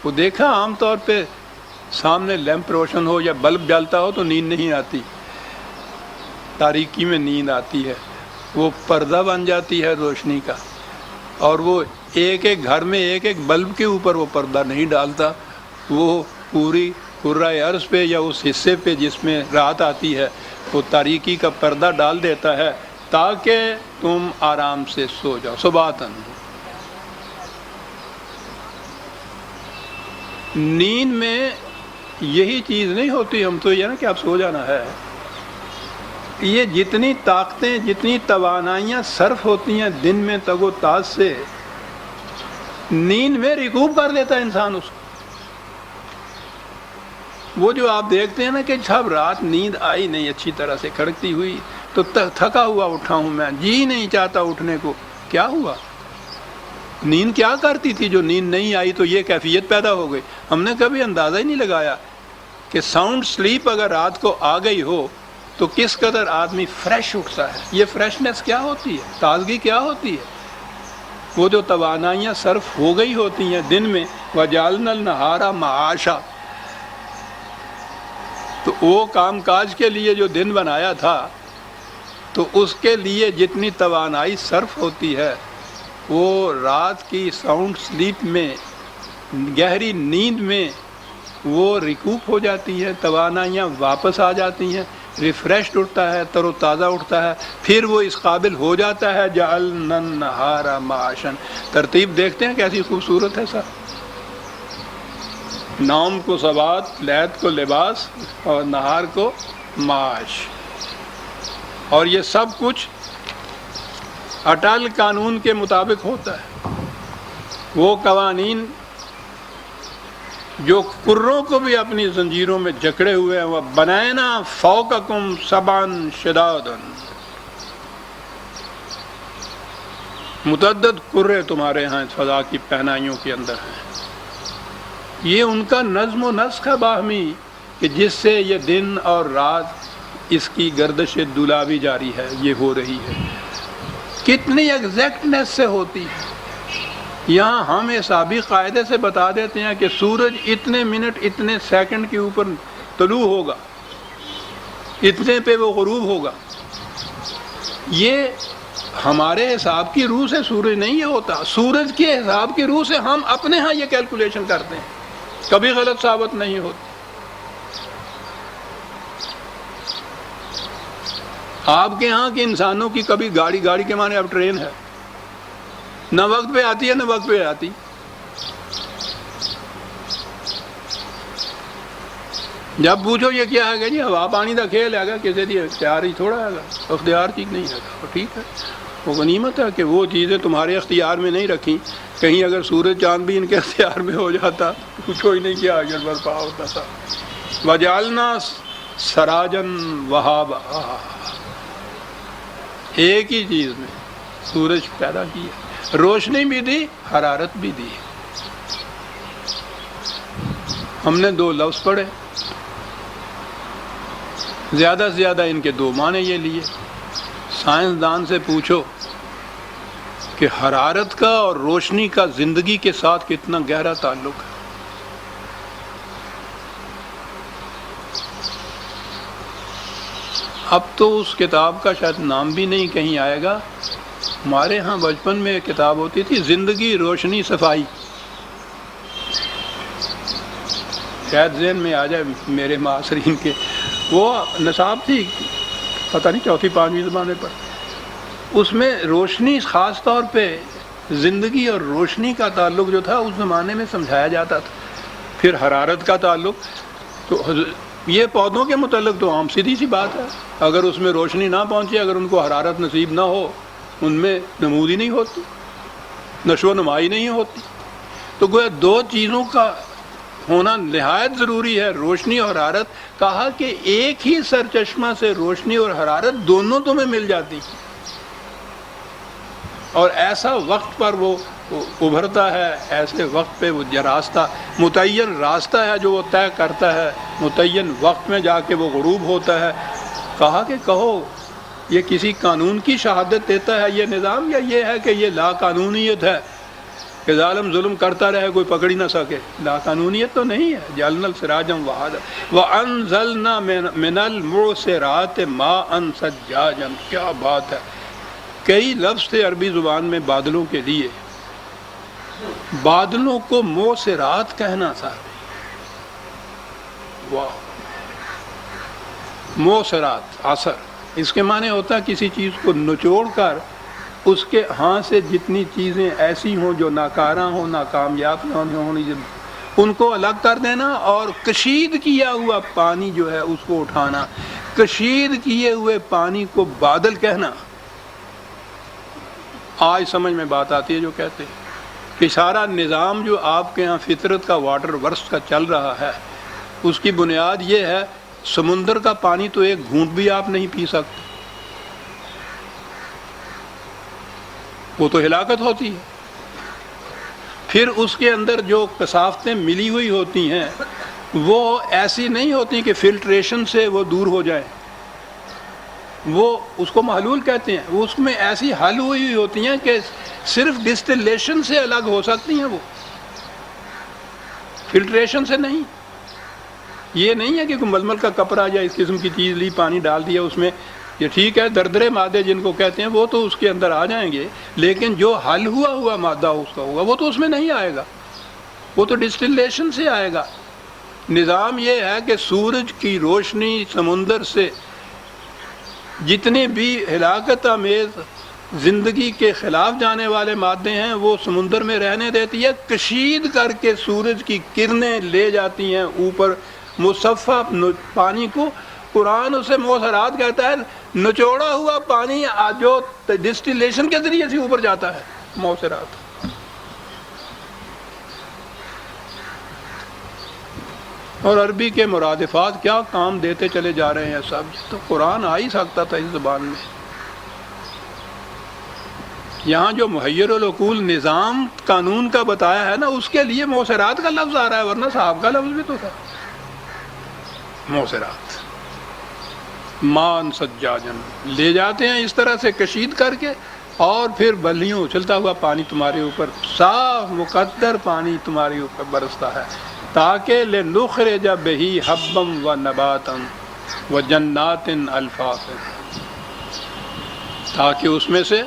وہ دیکھا عام طور پہ سامنے لیمپ روشن ہو یا بلب جلتا ہو تو نیند نہیں آتی، تاریکی میں نیند آتی ہے، وہ پردہ بن جاتی ہے روشنی کا، اور وہ ایک ایک گھر میں ایک ایک بلب کے اوپر وہ پردہ نہیں ڈالتا، وہ پوری کرۂ ارض پہ یا اس حصے پہ جس میں رات آتی ہے وہ تاریکی کا پردہ ڈال دیتا ہے تاکہ تم آرام سے سو جاؤ۔ سباتن، نیند میں یہی چیز نہیں ہوتی، ہم تو یہ نا کہ آپ سو جانا ہے، یہ جتنی طاقتیں، جتنی توانائیاں صرف ہوتی ہیں دن میں تگ و تاز سے، نیند میں ریکوپ کر لیتا ہے انسان اس کو۔ وہ جو آپ دیکھتے ہیں نا کہ جب رات نیند آئی نہیں اچھی طرح سے کھڑکتی ہوئی تو تھکا ہوا اٹھا ہوں میں، جی نہیں چاہتا اٹھنے کو، کیا ہوا؟ نیند کیا کرتی تھی جو نیند نہیں آئی تو یہ کیفیت پیدا ہو گئی؟ ہم نے کبھی اندازہ ہی نہیں لگایا کہ ساؤنڈ سلیپ اگر رات کو آ گئی ہو تو کس قدر آدمی فریش اٹھتا ہے۔ یہ فریشنس کیا ہوتی ہے، تازگی کیا ہوتی ہے؟ وہ جو توانائیاں صرف ہو گئی ہوتی ہیں دن میں، وَجَعَلْنَا النَّهَارَ مَعَاشًا، تو وہ کام کاج کے لیے جو دن بنایا تھا تو اس کے لیے جتنی توانائی صرف ہوتی ہے وہ رات کی ساؤنڈ سلیپ میں، گہری نیند میں وہ ریکوپ ہو جاتی ہے، توانائیاں واپس آ جاتی ہیں، ریفریشڈ اٹھتا ہے، تر و تازہ اٹھتا ہے، پھر وہ اس قابل ہو جاتا ہے۔ جعلنا النہار معاشا، ترتیب دیکھتے ہیں کیسی خوبصورت ہے سر، نوم کو سبات، لیت کو لباس اور نہار کو معاش، اور یہ سب کچھ اٹل قانون کے مطابق ہوتا ہے۔ وہ قوانین جو کروں کو بھی اپنی زنجیروں میں جکڑے ہوئے ہیں، وہ بنائنا فوقکم سبعا شدادا، متعدد کرے تمہارے ہاں فضا کی پہنائیوں کے اندر ہیں۔ یہ ان کا نظم و نسق ہے باہمی کہ جس سے یہ دن اور رات اس کی گردش دولابی جاری ہے، یہ ہو رہی ہے، کتنی ایگزیکٹنیس سے ہوتی ہے۔ یہاں ہم حسابی قاعدے سے بتا دیتے ہیں کہ سورج اتنے منٹ اتنے سیکنڈ کے اوپر طلوع ہوگا، اتنے پہ وہ غروب ہوگا۔ یہ ہمارے حساب کی روح سے سورج نہیں ہوتا، سورج کے حساب کی روح سے ہم اپنے ہاں یہ کیلکولیشن کرتے ہیں، کبھی غلط ثابت نہیں ہوتی۔ آپ کے ہاں کے انسانوں کی کبھی گاڑی کے معنی اب ٹرین ہے، نہ وقت پہ آتی ہے نہ وقت پہ آتی. جب پوچھو یہ کیا ہے جی ہوا پانی کا کھیل ہے گا, کسی دی اختیار ہی تھوڑا ہے گا, اختیار چیز نہیں ہے گا. ٹھیک ہے, وہ غنیمت ہے کہ وہ چیزیں تمہارے اختیار میں نہیں رکھیں. کہیں اگر سورج چاند بھی ان کے اختیار میں ہو جاتا پوچھو ہی نہیں کیا اجر برپا ہوتا تھا. وجعلنا سراجن وہابا, ایک ہی چیز میں سورج پیدا کیا, روشنی بھی دی, حرارت بھی دی. ہم نے دو لفظ پڑھے, زیادہ سے زیادہ ان کے دو معنی یہ لیے. سائنسدان سے پوچھو کہ حرارت کا اور روشنی کا زندگی کے ساتھ کتنا گہرا تعلق ہے. اب تو اس کتاب کا شاید نام بھی نہیں کہیں آئے گا. ہمارے ہاں بچپن میں ایک کتاب ہوتی تھی, زندگی روشنی صفائی, شاید ذہن میں آ جائے میرے معاصرین کے. وہ نصاب تھی پتہ نہیں چوتھی پانچویں زمانے پر. اس میں روشنی خاص طور پہ زندگی اور روشنی کا تعلق جو تھا اس زمانے میں سمجھایا جاتا تھا. پھر حرارت کا تعلق, تو یہ پودوں کے متعلق تو عام سیدھی سی بات ہے. اگر اس میں روشنی نہ پہنچے, اگر ان کو حرارت نصیب نہ ہو, ان میں نمودی نہیں ہوتی, نشو و نمائی نہیں ہوتی. تو گویا دو چیزوں کا ہونا نہایت ضروری ہے, روشنی اور حرارت. کہا کہ ایک ہی سرچشمہ سے روشنی اور حرارت دونوں تمہیں مل جاتی, اور ایسا وقت پر وہ ابھرتا ہے, ایسے وقت پہ وہ راستہ, متعین راستہ ہے جو وہ طے کرتا ہے, متعین وقت میں جا کے وہ غروب ہوتا ہے. کہا کہ کہو یہ کسی قانون کی شہادت دیتا ہے یہ نظام, یا یہ ہے کہ یہ لا قانونیت ہے کہ ظالم ظلم کرتا رہے کوئی پکڑ ہی نہ سکے. لا قانونیت تو نہیں ہے. جعلنا سراجا وہاجا وانزلنا من المعصرات ماء ثجاجا. کیا بات ہے, کئی لفظ تھے عربی زبان میں بادلوں کے لیے. بادلوں کو معصرات کہنا صاحب, واہ, معصرات عصر, اس کے معنی ہوتا ہے کسی چیز کو نچوڑ کر اس کے ہاں سے جتنی چیزیں ایسی ہوں جو ناکارہ ہوں, ناکامیاب ہوں, ان کو الگ کر دینا, اور کشید کیا ہوا پانی جو ہے اس کو اٹھانا. کشید کیے ہوئے پانی کو بادل کہنا. آج سمجھ میں بات آتی ہے جو کہتے ہیں کہ سارا نظام جو آپ کے ہاں فطرت کا واٹر ورکس کا چل رہا ہے, اس کی بنیاد یہ ہے سمندر کا پانی تو ایک گھونٹ بھی آپ نہیں پی سکتے, وہ تو ہلاکت ہوتی ہے. پھر اس کے اندر جو کثافتیں ملی ہوئی ہوتی ہیں وہ ایسی نہیں ہوتی کہ فلٹریشن سے وہ دور ہو جائیں, وہ اس کو محلول کہتے ہیں. وہ اس میں ایسی حل ہوئی ہوتی ہیں کہ صرف ڈسٹلیشن سے الگ ہو سکتی ہیں, وہ فلٹریشن سے نہیں. یہ نہیں ہے کہ کوئی ململ کا کپڑا یا اس قسم کی چیز لی, پانی ڈال دیا اس میں, یہ ٹھیک ہے. دردرے مادے جن کو کہتے ہیں وہ تو اس کے اندر آ جائیں گے, لیکن جو حل ہوا مادہ اس کا ہوگا وہ تو اس میں نہیں آئے گا, وہ تو ڈسٹلیشن سے آئے گا. نظام یہ ہے کہ سورج کی روشنی سمندر سے جتنے بھی ہلاکت آمیز زندگی کے خلاف جانے والے مادے ہیں وہ سمندر میں رہنے دیتی ہے, کشید کر کے سورج کی کرنیں لے جاتی ہیں اوپر مصفہ پانی کو. قرآن اسے معصرات کہتا ہے, نچوڑا ہوا پانی جو ڈسٹیلیشن کے ذریعے سے اوپر جاتا ہے, معصرات. اور عربی کے مرادفات کیا کام دیتے چلے جا رہے ہیں سب. تو قرآن آ ہی سکتا تھا اس زبان میں. یہاں جو محیر العقول نظام قانون کا بتایا ہے نا, اس کے لیے معصرات کا لفظ آ رہا ہے, ورنہ صاحب کا لفظ بھی تو تھا. معصرات مان سجاجن لے جاتے ہیں اس طرح سے کشید کر کے, اور پھر بلیوں اچھلتا ہوا پانی تمہارے اوپر, صاف مقدر پانی تمہارے اوپر برستا ہے, تاکہ لنخرج بہ حبا و نباتا و جنات الفافا, تاکہ اس میں سے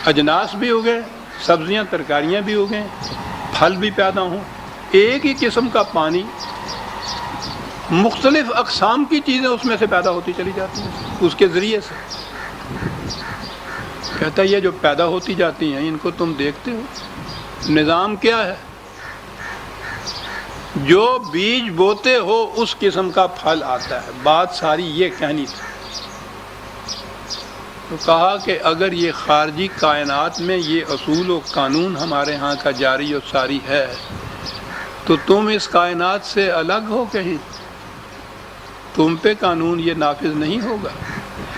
اجناس بھی اگے, سبزیاں ترکاریاں بھی اگیں, پھل بھی پیدا ہوں. ایک ہی قسم کا پانی مختلف اقسام کی چیزیں اس میں سے پیدا ہوتی چلی جاتی ہیں اس کے ذریعے سے. کہتا ہے یہ جو پیدا ہوتی جاتی ہیں ان کو تم دیکھتے ہو، نظام کیا ہے؟ جو بیج بوتے ہو اس قسم کا پھل آتا ہے۔ بات ساری یہ کہنی تھی۔ تو کہا کہ اگر یہ خارجی کائنات میں یہ اصول و قانون ہمارے ہاں کا جاری و ساری ہے تو تم اس کائنات سے الگ ہو کہیں، تم پہ قانون یہ نافذ نہیں ہوگا۔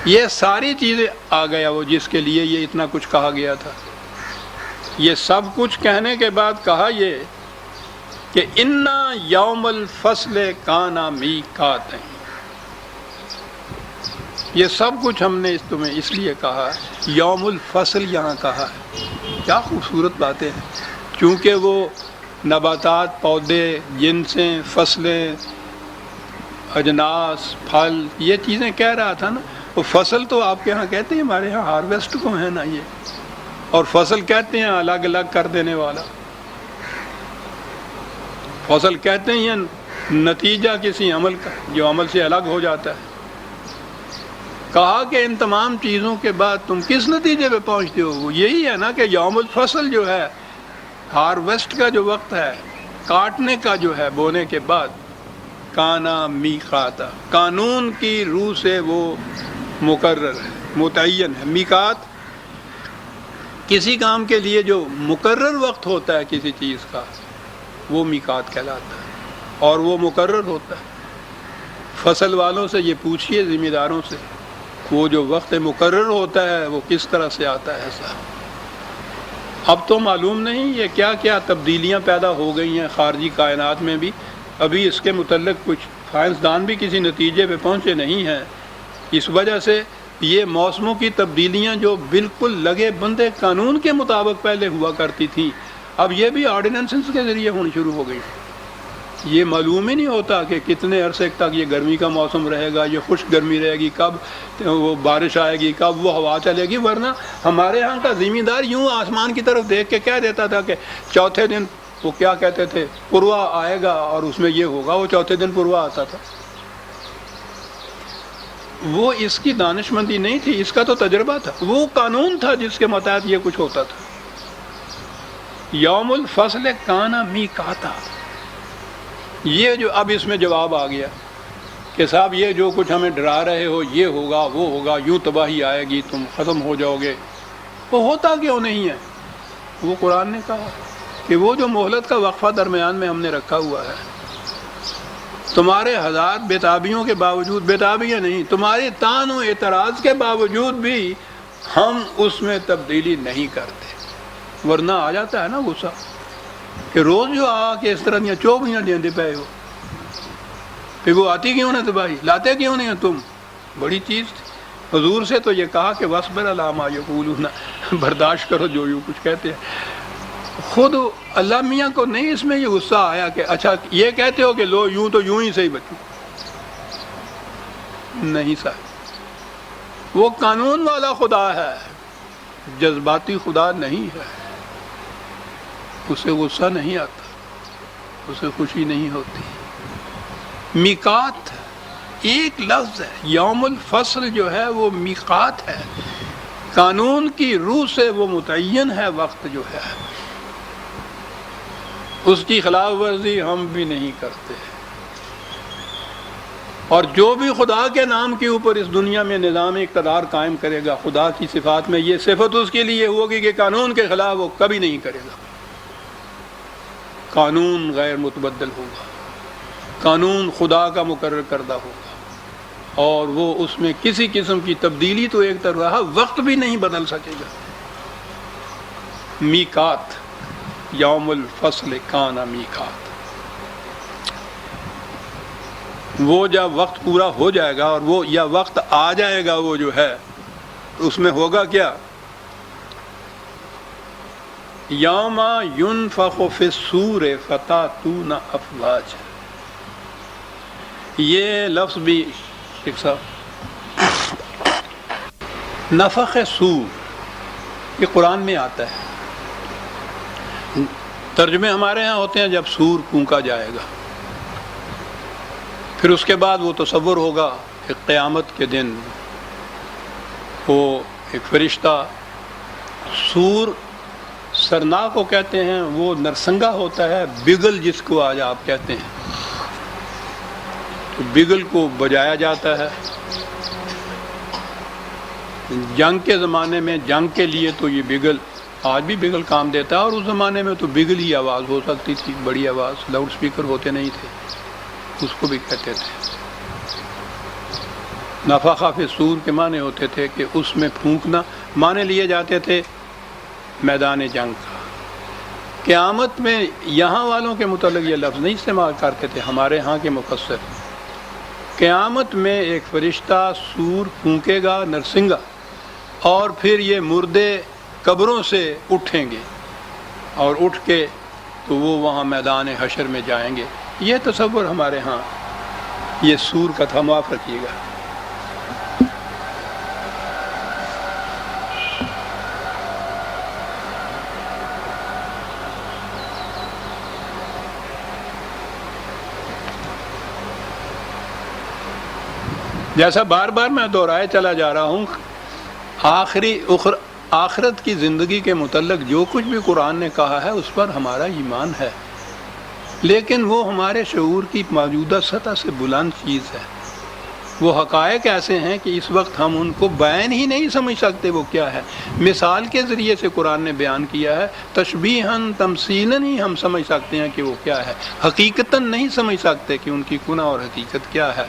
یہ ساری چیزیں آ گیا وہ جس کے لیے یہ اتنا کچھ کہا گیا تھا۔ یہ سب کچھ کہنے کے بعد کہا یہ کہ انا یوم الفصل کان میقات، یہ سب کچھ ہم نے تمہیں اس لیے کہا، یوم الفصل یہاں کہا ہے۔ کیا خوبصورت باتیں ہیں، چونکہ وہ نباتات، پودے، جنسیں، فصلیں، اجناس، پھل، یہ چیزیں کہہ رہا تھا نا۔ وہ فصل تو آپ کے ہاں کہتے ہیں، ہمارے ہاں ہارویسٹ کو ہے نا یہ، اور فصل کہتے ہیں الگ الگ کر دینے والا، فصل کہتے ہیں نتیجہ کسی عمل کا جو عمل سے الگ ہو جاتا ہے۔ کہا کہ ان تمام چیزوں کے بعد تم کس نتیجے پہ پہنچتے ہو؟ وہ یہی ہے نا کہ یوم الفصل جو ہے، ہارویسٹ کا جو وقت ہے، کاٹنے کا جو ہے بونے کے بعد، کانا میقاتا، قانون کی روح سے وہ مقرر ہے، متعین ہے۔ میقات کسی کام کے لیے جو مقرر وقت ہوتا ہے کسی چیز کا، وہ میقات کہلاتا ہے، اور وہ مقرر ہوتا ہے۔ فصل والوں سے یہ پوچھئے، ذمہ داروں سے، وہ جو وقت مقرر ہوتا ہے وہ کس طرح سے آتا ہے ایسا؟ اب تو معلوم نہیں یہ کیا کیا تبدیلیاں پیدا ہو گئی ہیں خارجی کائنات میں بھی، ابھی اس کے متعلق کچھ سائنسدان بھی کسی نتیجے پہ پہنچے نہیں ہیں۔ اس وجہ سے یہ موسموں کی تبدیلیاں جو بالکل لگے بندے قانون کے مطابق پہلے ہوا کرتی تھیں، اب یہ بھی آرڈیننسز کے ذریعے ہونی شروع ہو گئی۔ یہ معلوم ہی نہیں ہوتا کہ کتنے عرصے تک یہ گرمی کا موسم رہے گا، یہ خشک گرمی رہے گی، کب وہ بارش آئے گی، کب وہ ہوا چلے گی۔ ورنہ ہمارے ہاں کا ذمہ دار یوں آسمان کی طرف دیکھ کے کہہ دیتا تھا کہ چوتھے دن وہ کیا کہتے تھے، پروا آئے گا اور اس میں یہ ہوگا، وہ چوتھے دن پروا آتا تھا۔ وہ اس کی دانش مندی نہیں تھی، اس کا تو تجربہ تھا، وہ قانون تھا جس کے متحد یہ کچھ ہوتا تھا۔ یوم الفصل کانا میقاتا، یہ جو اب اس میں جواب آ گیا کہ صاحب یہ جو کچھ ہمیں ڈرا رہے ہو، یہ ہوگا وہ ہوگا، یوں تباہی آئے گی، تم ختم ہو جاؤ گے، وہ ہوتا کیوں نہیں ہے؟ وہ قرآن نے کہا کہ وہ جو مہلت کا وقفہ درمیان میں ہم نے رکھا ہوا ہے، تمہارے ہزار بےتابیوں کے باوجود، بےتابیاں نہیں، تمہاری طعن و اعتراض کے باوجود بھی ہم اس میں تبدیلی نہیں کرتے۔ ورنہ آ جاتا ہے نا غصہ کہ روز جو آ کے اس طرح دیا چوبیاں دیندے پے ہو، پھر وہ آتی کیوں نہیں تباہی، لاتے کیوں نہیں تم؟ بڑی چیز تھی۔ حضور سے تو یہ کہا کہ وَاصْبِرْ عَلَىٰ مَا یقولون، برداشت کرو جو یوں کچھ کہتے ہیں۔ خود اللہ میاں کو نہیں اس میں یہ غصہ آیا کہ اچھا یہ کہتے ہو کہ لو یوں تو یوں ہی صحیح بچوں، نہیں صاحب، وہ قانون والا خدا ہے، جذباتی خدا نہیں ہے، اسے غصہ نہیں آتا، اسے خوشی نہیں ہوتی۔ میقات ایک لفظ ہے، یوم الفصل جو ہے وہ میقات ہے، قانون کی روح سے وہ متعین ہے وقت جو ہے، اس کی خلاف ورزی ہم بھی نہیں کرتے۔ اور جو بھی خدا کے نام کے اوپر اس دنیا میں نظام اقتدار قائم کرے گا، خدا کی صفات میں یہ صفت اس کے لیے ہوگی کہ قانون کے خلاف وہ کبھی نہیں کرے گا۔ قانون غیر متبدل ہوگا، قانون خدا کا مقرر کردہ ہوگا، اور وہ اس میں کسی قسم کی تبدیلی تو ایک طرح وقت بھی نہیں بدل سکے گا۔ میقات، یوم الفصل کانا میقات، وہ جب وقت پورا ہو جائے گا اور وہ یا وقت آ جائے گا، وہ جو ہے اس میں ہوگا کیا؟ یوم ینفخ فی الصور فتأتون افواجا، یہ لفظ بھی ایک صاحب نفخ صور، یہ قرآن میں آتا ہے، ترجمے ہمارے ہاں ہوتے ہیں جب سور پھونکا جائے گا، پھر اس کے بعد وہ تصور ہوگا کہ قیامت کے دن وہ ایک فرشتہ سور سرنا کو کہتے ہیں، وہ نرسنگا ہوتا ہے، بگل جس کو آج آپ کہتے ہیں، تو بگل کو بجایا جاتا ہے۔ جنگ کے زمانے میں جنگ کے لیے تو یہ بگل، آج بھی بگل کام دیتا ہے، اور اس زمانے میں تو بگل ہی آواز ہو سکتی تھی، بڑی آواز، لاؤڈ سپیکر ہوتے نہیں تھے، اس کو بھی کہتے تھے۔ نفخہ فی الصور کے معنی ہوتے تھے کہ اس میں پھونکنا، معنی لیے جاتے تھے میدان جنگ کا۔ قیامت میں یہاں والوں کے متعلق یہ لفظ نہیں استعمال کرتے تھے، ہمارے ہاں کے مفسر۔ قیامت میں ایک فرشتہ سور پھونکے گا، نرسنگا، اور پھر یہ مردے قبروں سے اٹھیں گے، اور اٹھ کے تو وہ وہاں میدان حشر میں جائیں گے۔ یہ تصور ہمارے ہاں یہ سور کا تھا، معاف رکھیے گا۔ جیسا بار بار میں دہرائے چلا جا رہا ہوں، آخرت کی زندگی کے متعلق جو کچھ بھی قرآن نے کہا ہے اس پر ہمارا ایمان ہے، لیکن وہ ہمارے شعور کی موجودہ سطح سے بلند چیز ہے۔ وہ حقائق ایسے ہیں کہ اس وقت ہم ان کو بیان ہی نہیں سمجھ سکتے وہ کیا ہے۔ مثال کے ذریعے سے قرآن نے بیان کیا ہے، تشبیہاً تمثیلاً ہی ہم سمجھ سکتے ہیں کہ وہ کیا ہے، حقیقتاً نہیں سمجھ سکتے کہ ان کی کنہ اور حقیقت کیا ہے۔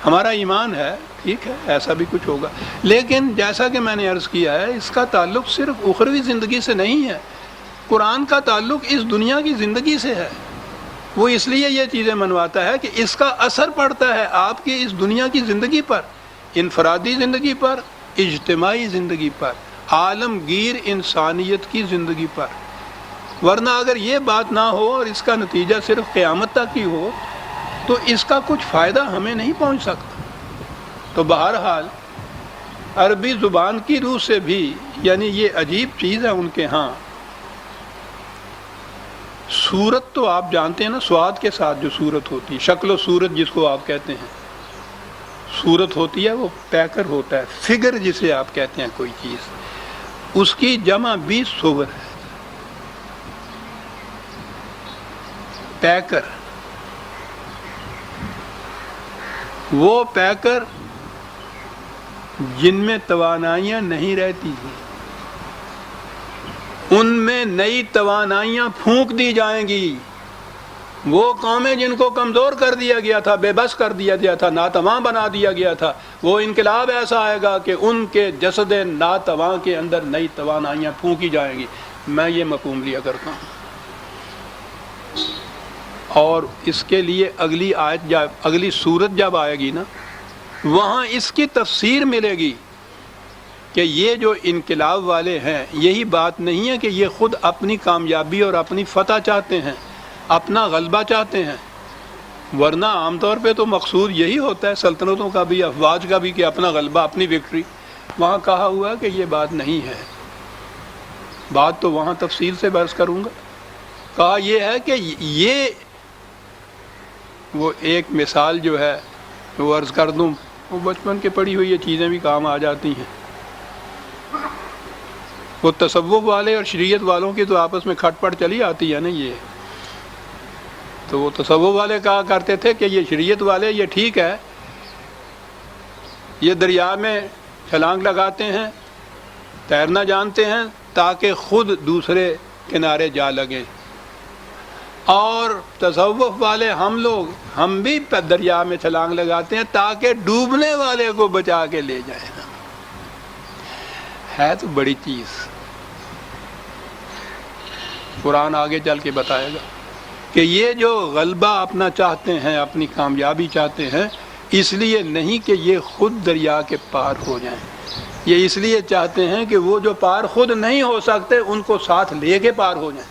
ہمارا ایمان ہے، ٹھیک ہے، ایسا بھی کچھ ہوگا، لیکن جیسا کہ میں نے عرض کیا ہے، اس کا تعلق صرف اخروی زندگی سے نہیں ہے، قرآن کا تعلق اس دنیا کی زندگی سے ہے۔ وہ اس لیے یہ چیزیں منواتا ہے کہ اس کا اثر پڑتا ہے آپ کی اس دنیا کی زندگی پر، انفرادی زندگی پر، اجتماعی زندگی پر، عالمگیر انسانیت کی زندگی پر۔ ورنہ اگر یہ بات نہ ہو اور اس کا نتیجہ صرف قیامت تک ہی ہو تو اس کا کچھ فائدہ ہمیں نہیں پہنچ سکتا۔ تو بہرحال عربی زبان کی روح سے بھی، یعنی یہ عجیب چیز ہے ان کے ہاں، صورت تو آپ جانتے ہیں نا، سواد کے ساتھ جو صورت ہوتی ہے، شکل و صورت جس کو آپ کہتے ہیں، صورت ہوتی ہے، وہ پیکر ہوتا ہے، فگر جسے آپ کہتے ہیں کوئی چیز، اس کی جمع بھی صور ہے، پیکر۔ وہ پیکر جن میں توانائیاں نہیں رہتی تھیں، ان میں نئی توانائیاں پھونک دی جائیں گی۔ وہ قومیں جن کو کمزور کر دیا گیا تھا، بے بس کر دیا گیا تھا، ناتواں بنا دیا گیا تھا، وہ انقلاب ایسا آئے گا کہ ان کے جسد ناتواں کے اندر نئی توانائیاں پھونکی جائیں گی۔ میں یہ مفہوم لیا کرتا ہوں، اور اس کے لیے اگلی آیت اگلی سورت جب آئے گی نا، وہاں اس کی تفسیر ملے گی کہ یہ جو انقلاب والے ہیں، یہی بات نہیں ہے کہ یہ خود اپنی کامیابی اور اپنی فتح چاہتے ہیں، اپنا غلبہ چاہتے ہیں، ورنہ عام طور پہ تو مقصود یہی ہوتا ہے سلطنتوں کا بھی، افواج کا بھی، کہ اپنا غلبہ، اپنی وکٹری۔ وہاں کہا ہوا کہ یہ بات نہیں ہے، بات تو وہاں تفصیل سے بحث کروں گا۔ کہا یہ ہے کہ یہ وہ ایک مثال جو ہے وہ عرض کر دوں، وہ بچپن کے پڑھی ہوئی یہ چیزیں بھی کام آ جاتی ہیں۔ وہ تصوف والے اور شریعت والوں کی تو آپس میں کھٹ پٹ چلی آتی ہے نا، یہ تو وہ تصوف والے کہا کرتے تھے کہ یہ شریعت والے یہ ٹھیک ہے، یہ دریا میں چھلانگ لگاتے ہیں، تیرنا جانتے ہیں تاکہ خود دوسرے کنارے جا لگیں، اور تصوف والے ہم لوگ، ہم بھی دریا میں چھلانگ لگاتے ہیں تاکہ ڈوبنے والے کو بچا کے لے جائیں۔ ہے تو بڑی چیز، قرآن آگے چل کے بتائے گا کہ یہ جو غلبہ اپنا چاہتے ہیں، اپنی کامیابی چاہتے ہیں، اس لیے نہیں کہ یہ خود دریا کے پار ہو جائیں، یہ اس لیے چاہتے ہیں کہ وہ جو پار خود نہیں ہو سکتے ان کو ساتھ لے کے پار ہو جائیں۔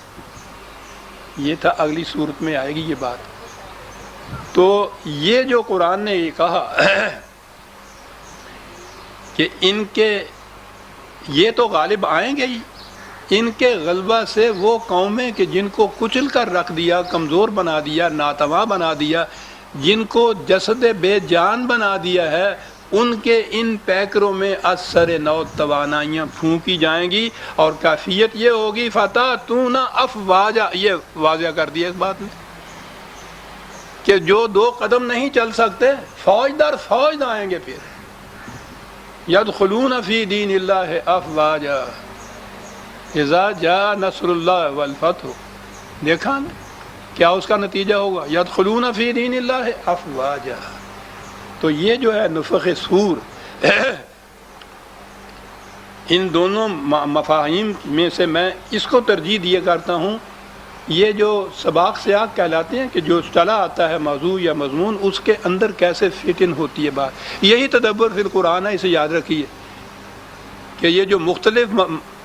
یہ تھا، اگلی صورت میں آئے گی یہ بات۔ تو یہ جو قرآن نے یہ کہا کہ ان کے یہ تو غالب آئیں گے ہی، ان کے غلبہ سے وہ قومیں کہ جن کو کچل کر رکھ دیا، کمزور بنا دیا، ناتواں بنا دیا، جن کو جسد بے جان بنا دیا ہے، ان کے ان پیکروں میں اثر نو توانائیاں پھونکی جائیں گی، اور کیفیت یہ ہوگی فتاتون افواجا، یہ واضح کر دیا اس بات میں کہ جو 2 قدم نہیں چل سکتے فوج در فوج آئیں گے، پھر یدخلون فی دین اللہ افواجا اذا جاء نصر اللہ والفتح۔ دیکھا نا کیا اس کا نتیجہ ہوگا، یدخلون فی دین اللہ افواجا۔ تو یہ جو ہے نفخ صور، ان دونوں مفاہیم میں سے میں اس کو ترجیح دیا کرتا ہوں، یہ جو سباق سیاق کہلاتے ہیں کہ جو چلا آتا ہے موضوع یا مضمون، اس کے اندر کیسے فٹ ان ہوتی ہے بات، یہی تدبر فی القرآن ہے۔ اسے یاد رکھیے کہ یہ جو مختلف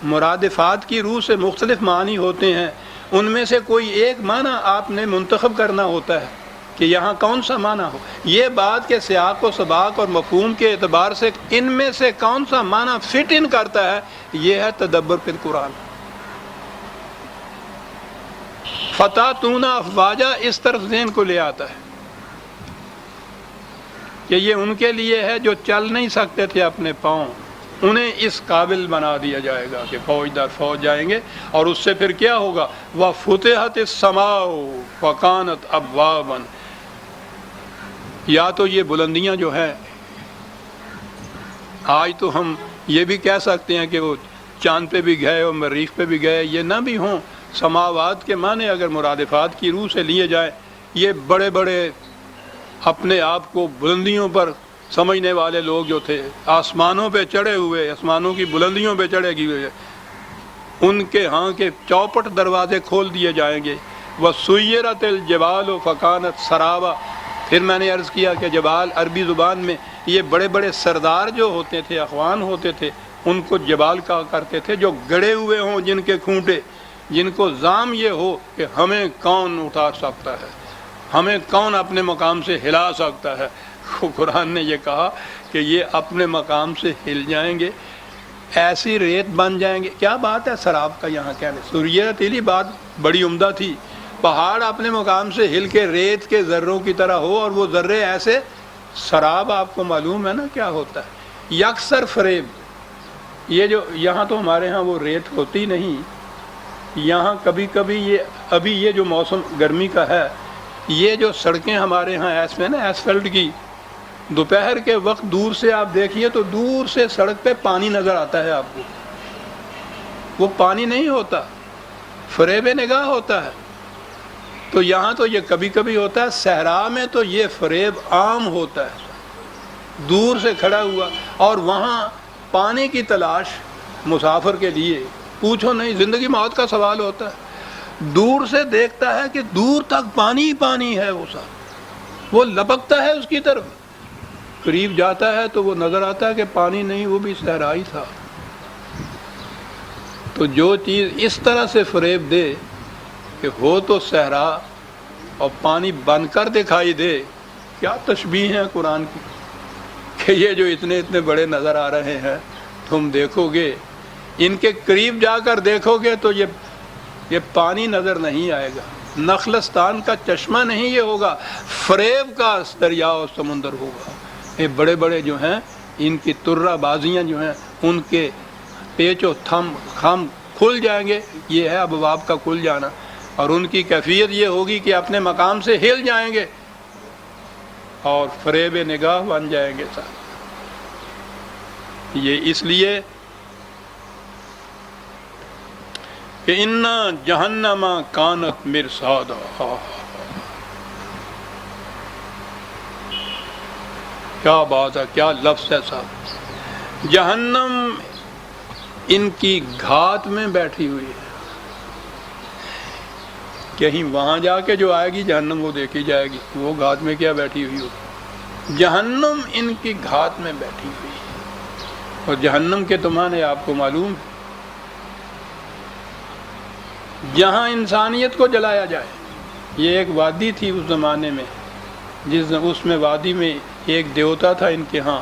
مرادفات کی روح سے مختلف معنی ہوتے ہیں، ان میں سے کوئی ایک معنی آپ نے منتخب کرنا ہوتا ہے کہ یہاں کون سا معنی ہو۔ یہ بات کہ سیاق و سباق اور مفہوم کے اعتبار سے ان میں سے کون سا معنی فٹ ان کرتا ہے، یہ ہے تدبر فی القرآن۔ فتاتون افواجا اس طرف ذہن کو لے آتا ہے کہ یہ ان کے لیے ہے جو چل نہیں سکتے تھے اپنے پاؤں، انہیں اس قابل بنا دیا جائے گا کہ فوج در فوج جائیں گے، اور اس سے پھر کیا ہوگا، وَفُتِحَتِ السَّمَاءُ فَكَانَتْ أَبْوَابًا۔ یا تو یہ بلندیاں جو ہیں، آج تو ہم یہ بھی کہہ سکتے ہیں کہ وہ چاند پہ بھی گئے اور مریخ پہ بھی گئے، یہ نہ بھی ہوں، سماوات کے معنی اگر مرادفات کی روح سے لیے جائیں، یہ بڑے بڑے اپنے آپ کو بلندیوں پر سمجھنے والے لوگ جو تھے، آسمانوں پہ چڑھے ہوئے، آسمانوں کی بلندیوں پہ چڑھے ہوئے، ان کے ہاں کے چوپٹ دروازے کھول دیے جائیں گے۔ وَسُيِّرَتِ الْجِبَالُ فَكَانَتْ سَرَابًا۔ پھر میں نے عرض کیا کہ جبال عربی زبان میں یہ بڑے بڑے سردار جو ہوتے تھے، اخوان ہوتے تھے، ان کو جبال کہا کرتے تھے، جو گڑے ہوئے ہوں، جن کے کھونٹے، جن کو زام یہ ہو کہ ہمیں کون اٹھا سکتا ہے، ہمیں کون اپنے مقام سے ہلا سکتا ہے۔ قرآن نے یہ کہا کہ یہ اپنے مقام سے ہل جائیں گے، ایسی ریت بن جائیں گے۔ کیا بات ہے سراب کا یہاں کہنے، سوریہ تیلی بات بڑی عمدہ تھی۔ پہاڑ اپنے مقام سے ہل کے ریت کے ذروں کی طرح ہو، اور وہ ذرے ایسے، سراب آپ کو معلوم ہے نا کیا ہوتا ہے، یکسر فریب۔ یہ جو یہاں تو ہمارے ہاں وہ ریت ہوتی نہیں، یہاں کبھی کبھی یہ ابھی یہ جو موسم گرمی کا ہے، یہ جو سڑکیں ہمارے ہاں ایسفلٹ کی، دوپہر کے وقت دور سے آپ دیکھیے تو دور سے سڑک پہ پانی نظر آتا ہے آپ کو، وہ پانی نہیں ہوتا، فریب نگاہ ہوتا ہے۔ تو یہاں تو یہ کبھی کبھی ہوتا ہے، صحرا میں تو یہ فریب عام ہوتا ہے، دور سے کھڑا ہوا، اور وہاں پانی کی تلاش مسافر کے لیے پوچھو نہیں، زندگی موت کا سوال ہوتا ہے۔ دور سے دیکھتا ہے کہ دور تک پانی ہی پانی ہے، وہ سب وہ لپکتا ہے اس کی طرف، قریب جاتا ہے تو وہ نظر آتا ہے کہ پانی نہیں، وہ بھی صحرائی تھا۔ تو جو چیز اس طرح سے فریب دے کہ ہو تو صحرا اور پانی بن کر دکھائی دے، کیا تشبیہ ہے قرآن کی، کہ یہ جو اتنے اتنے بڑے نظر آ رہے ہیں، تم دیکھو گے، ان کے قریب جا کر دیکھو گے تو یہ پانی نظر نہیں آئے گا، نخلستان کا چشمہ نہیں یہ ہوگا، فریب کا دریا اور سمندر ہوگا۔ یہ بڑے بڑے جو ہیں، ان کی ترہ بازیاں جو ہیں، ان کے پیچ و خم کھل جائیں گے، یہ ہے ابواب کا کھل جانا، اور ان کی کیفیت یہ ہوگی کہ اپنے مقام سے ہل جائیں گے اور فریب نگاہ بن جائیں گے صاحب۔ یہ اس لیے کہ اِنَّا جَہَنَّمَ کَانَتْ مِرْصَادًا۔ کیا بات ہے، کیا لفظ ہے صاحب، جہنم ان کی گھات میں بیٹھی ہوئی ہے۔ کہیں وہاں جا کے جو آئے گی جہنم وہ دیکھی جائے گی، وہ گھات میں کیا بیٹھی ہوئی ہوگی، جہنم ان کی گھات میں بیٹھی ہوئی ہے۔ اور جہنم کے تمہانے آپ کو معلوم ہے، جہاں انسانیت کو جلایا جائے۔ یہ ایک وادی تھی اس زمانے میں، اس میں وادی میں ایک دیوتا تھا ان کے ہاں،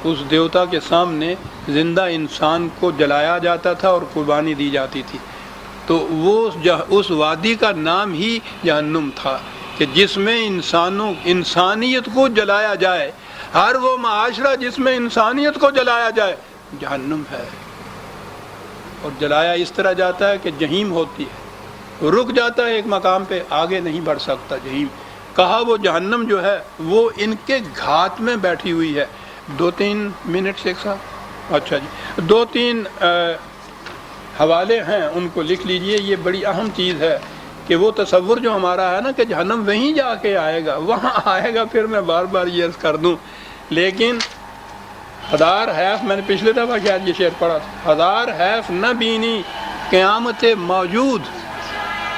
اس دیوتا کے سامنے زندہ انسان کو جلایا جاتا تھا اور قربانی دی جاتی تھی۔ تو وہ اس وادی کا نام ہی جہنم تھا، کہ جس میں انسانیت کو جلایا جائے۔ ہر وہ معاشرہ جس میں انسانیت کو جلایا جائے جہنم ہے، اور جلایا اس طرح جاتا ہے کہ جہیم ہوتی ہے، رک جاتا ہے ایک مقام پہ، آگے نہیں بڑھ سکتا جہیم کہا۔ وہ جہنم جو ہے وہ ان کے گھات میں بیٹھی ہوئی ہے۔ 2-3 منٹ سے ایک ساتھ، اچھا جی 2-3 حوالے ہیں، ان کو لکھ لیجئے۔ یہ بڑی اہم چیز ہے کہ وہ تصور جو ہمارا ہے نا کہ جہنم وہیں جا کے آئے گا، وہاں آئے گا، پھر میں بار بار یہ عرض کر دوں، لیکن ہزار حیف، میں نے پچھلے دفعہ شاید یہ شعر پڑھا تھا، ہزار حیف نہ بینی قیامت موجود۔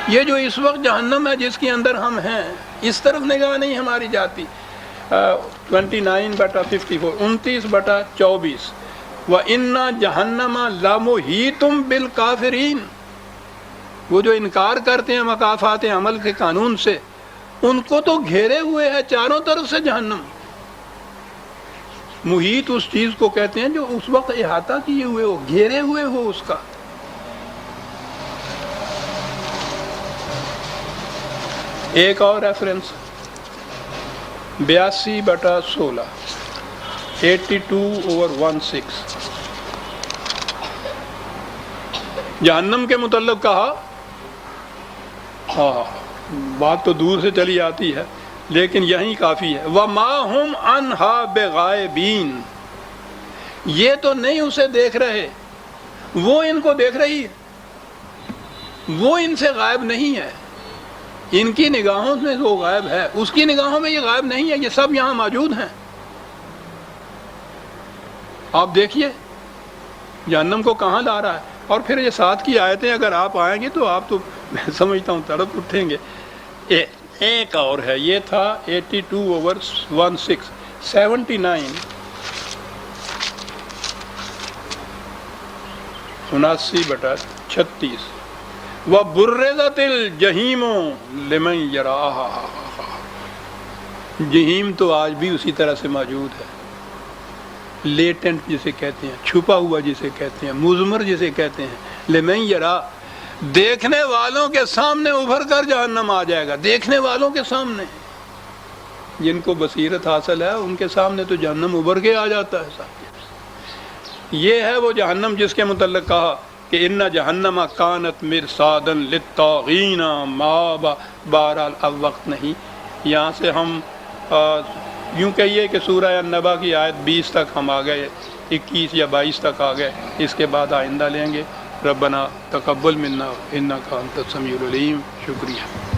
یہ جو اس وقت جہنم ہے جس کے اندر ہم ہیں، اس طرف نگاہ نہیں ہماری جاتی۔ 29/54، 29/24، وَإِنَّ جَهَنَّمَ لَمُحِيطٌ بِالْكَافِرِينَ۔ وہ جو انکار کرتے ہیں مکافات عمل کے قانون سے، ان کو تو گھیرے ہوئے ہے چاروں طرف سے جہنم۔ محیط اس چیز کو کہتے ہیں جو اس وقت احاطہ کیے ہوئے ہو، گھیرے ہوئے ہو اس کا۔ ایک اور ریفرنس 82/16، 82/16، جہنم کے متعلق کہا، ہاں بات تو دور سے چلی آتی ہے لیکن یہیں کافی ہے۔ وَمَا هُمْ عَنْهَا بِغَائِبِينَ، یہ تو نہیں اسے دیکھ رہے، وہ ان کو دیکھ رہی ہے، وہ ان سے غائب نہیں ہے، ان کی نگاہوں میں وہ غائب ہے، اس کی نگاہوں میں یہ غائب نہیں ہے، یہ سب یہاں موجود ہیں۔ آپ دیکھیے جہنم کو کہاں لا رہا ہے، اور پھر یہ ساتھ کی آیتیں اگر آپ آئیں گے تو آپ تو میں سمجھتا ہوں تڑپ اٹھیں گے۔ ایک اور ہے، یہ تھا 82/16، 79، 79/36، وَبُرِّزَتِ الْجَحِيمُ لِمَنْ يَرَاهَا۔ جہیم تو آج بھی اسی طرح سے موجود ہے، لیٹنٹ جسے کہتے ہیں، چھپا ہوا جسے کہتے ہیں، مضمر جسے کہتے ہیں، لمن یرا، دیکھنے والوں کے سامنے ابھر کر جہنم آ جائے گا، دیکھنے والوں کے سامنے، جن کو بصیرت حاصل ہے ان کے سامنے تو جہنم ابھر کے آ جاتا ہے صاحب۔ یہ ہے وہ جہنم جس کے متعلق کہا کہ ان جہنم کانت مرصادا للطاغین مآبا۔ بہرحال اب وقت نہیں، یہاں سے ہم یوں کہیے کہ سورہ النبا کی آیت 20 تک ہم آ گئے، 21 یا 22 تک آ گئے، اس کے بعد آئندہ لیں گے۔ ربنا تقبل منا انک انت السمیع العلیم۔ شکریہ۔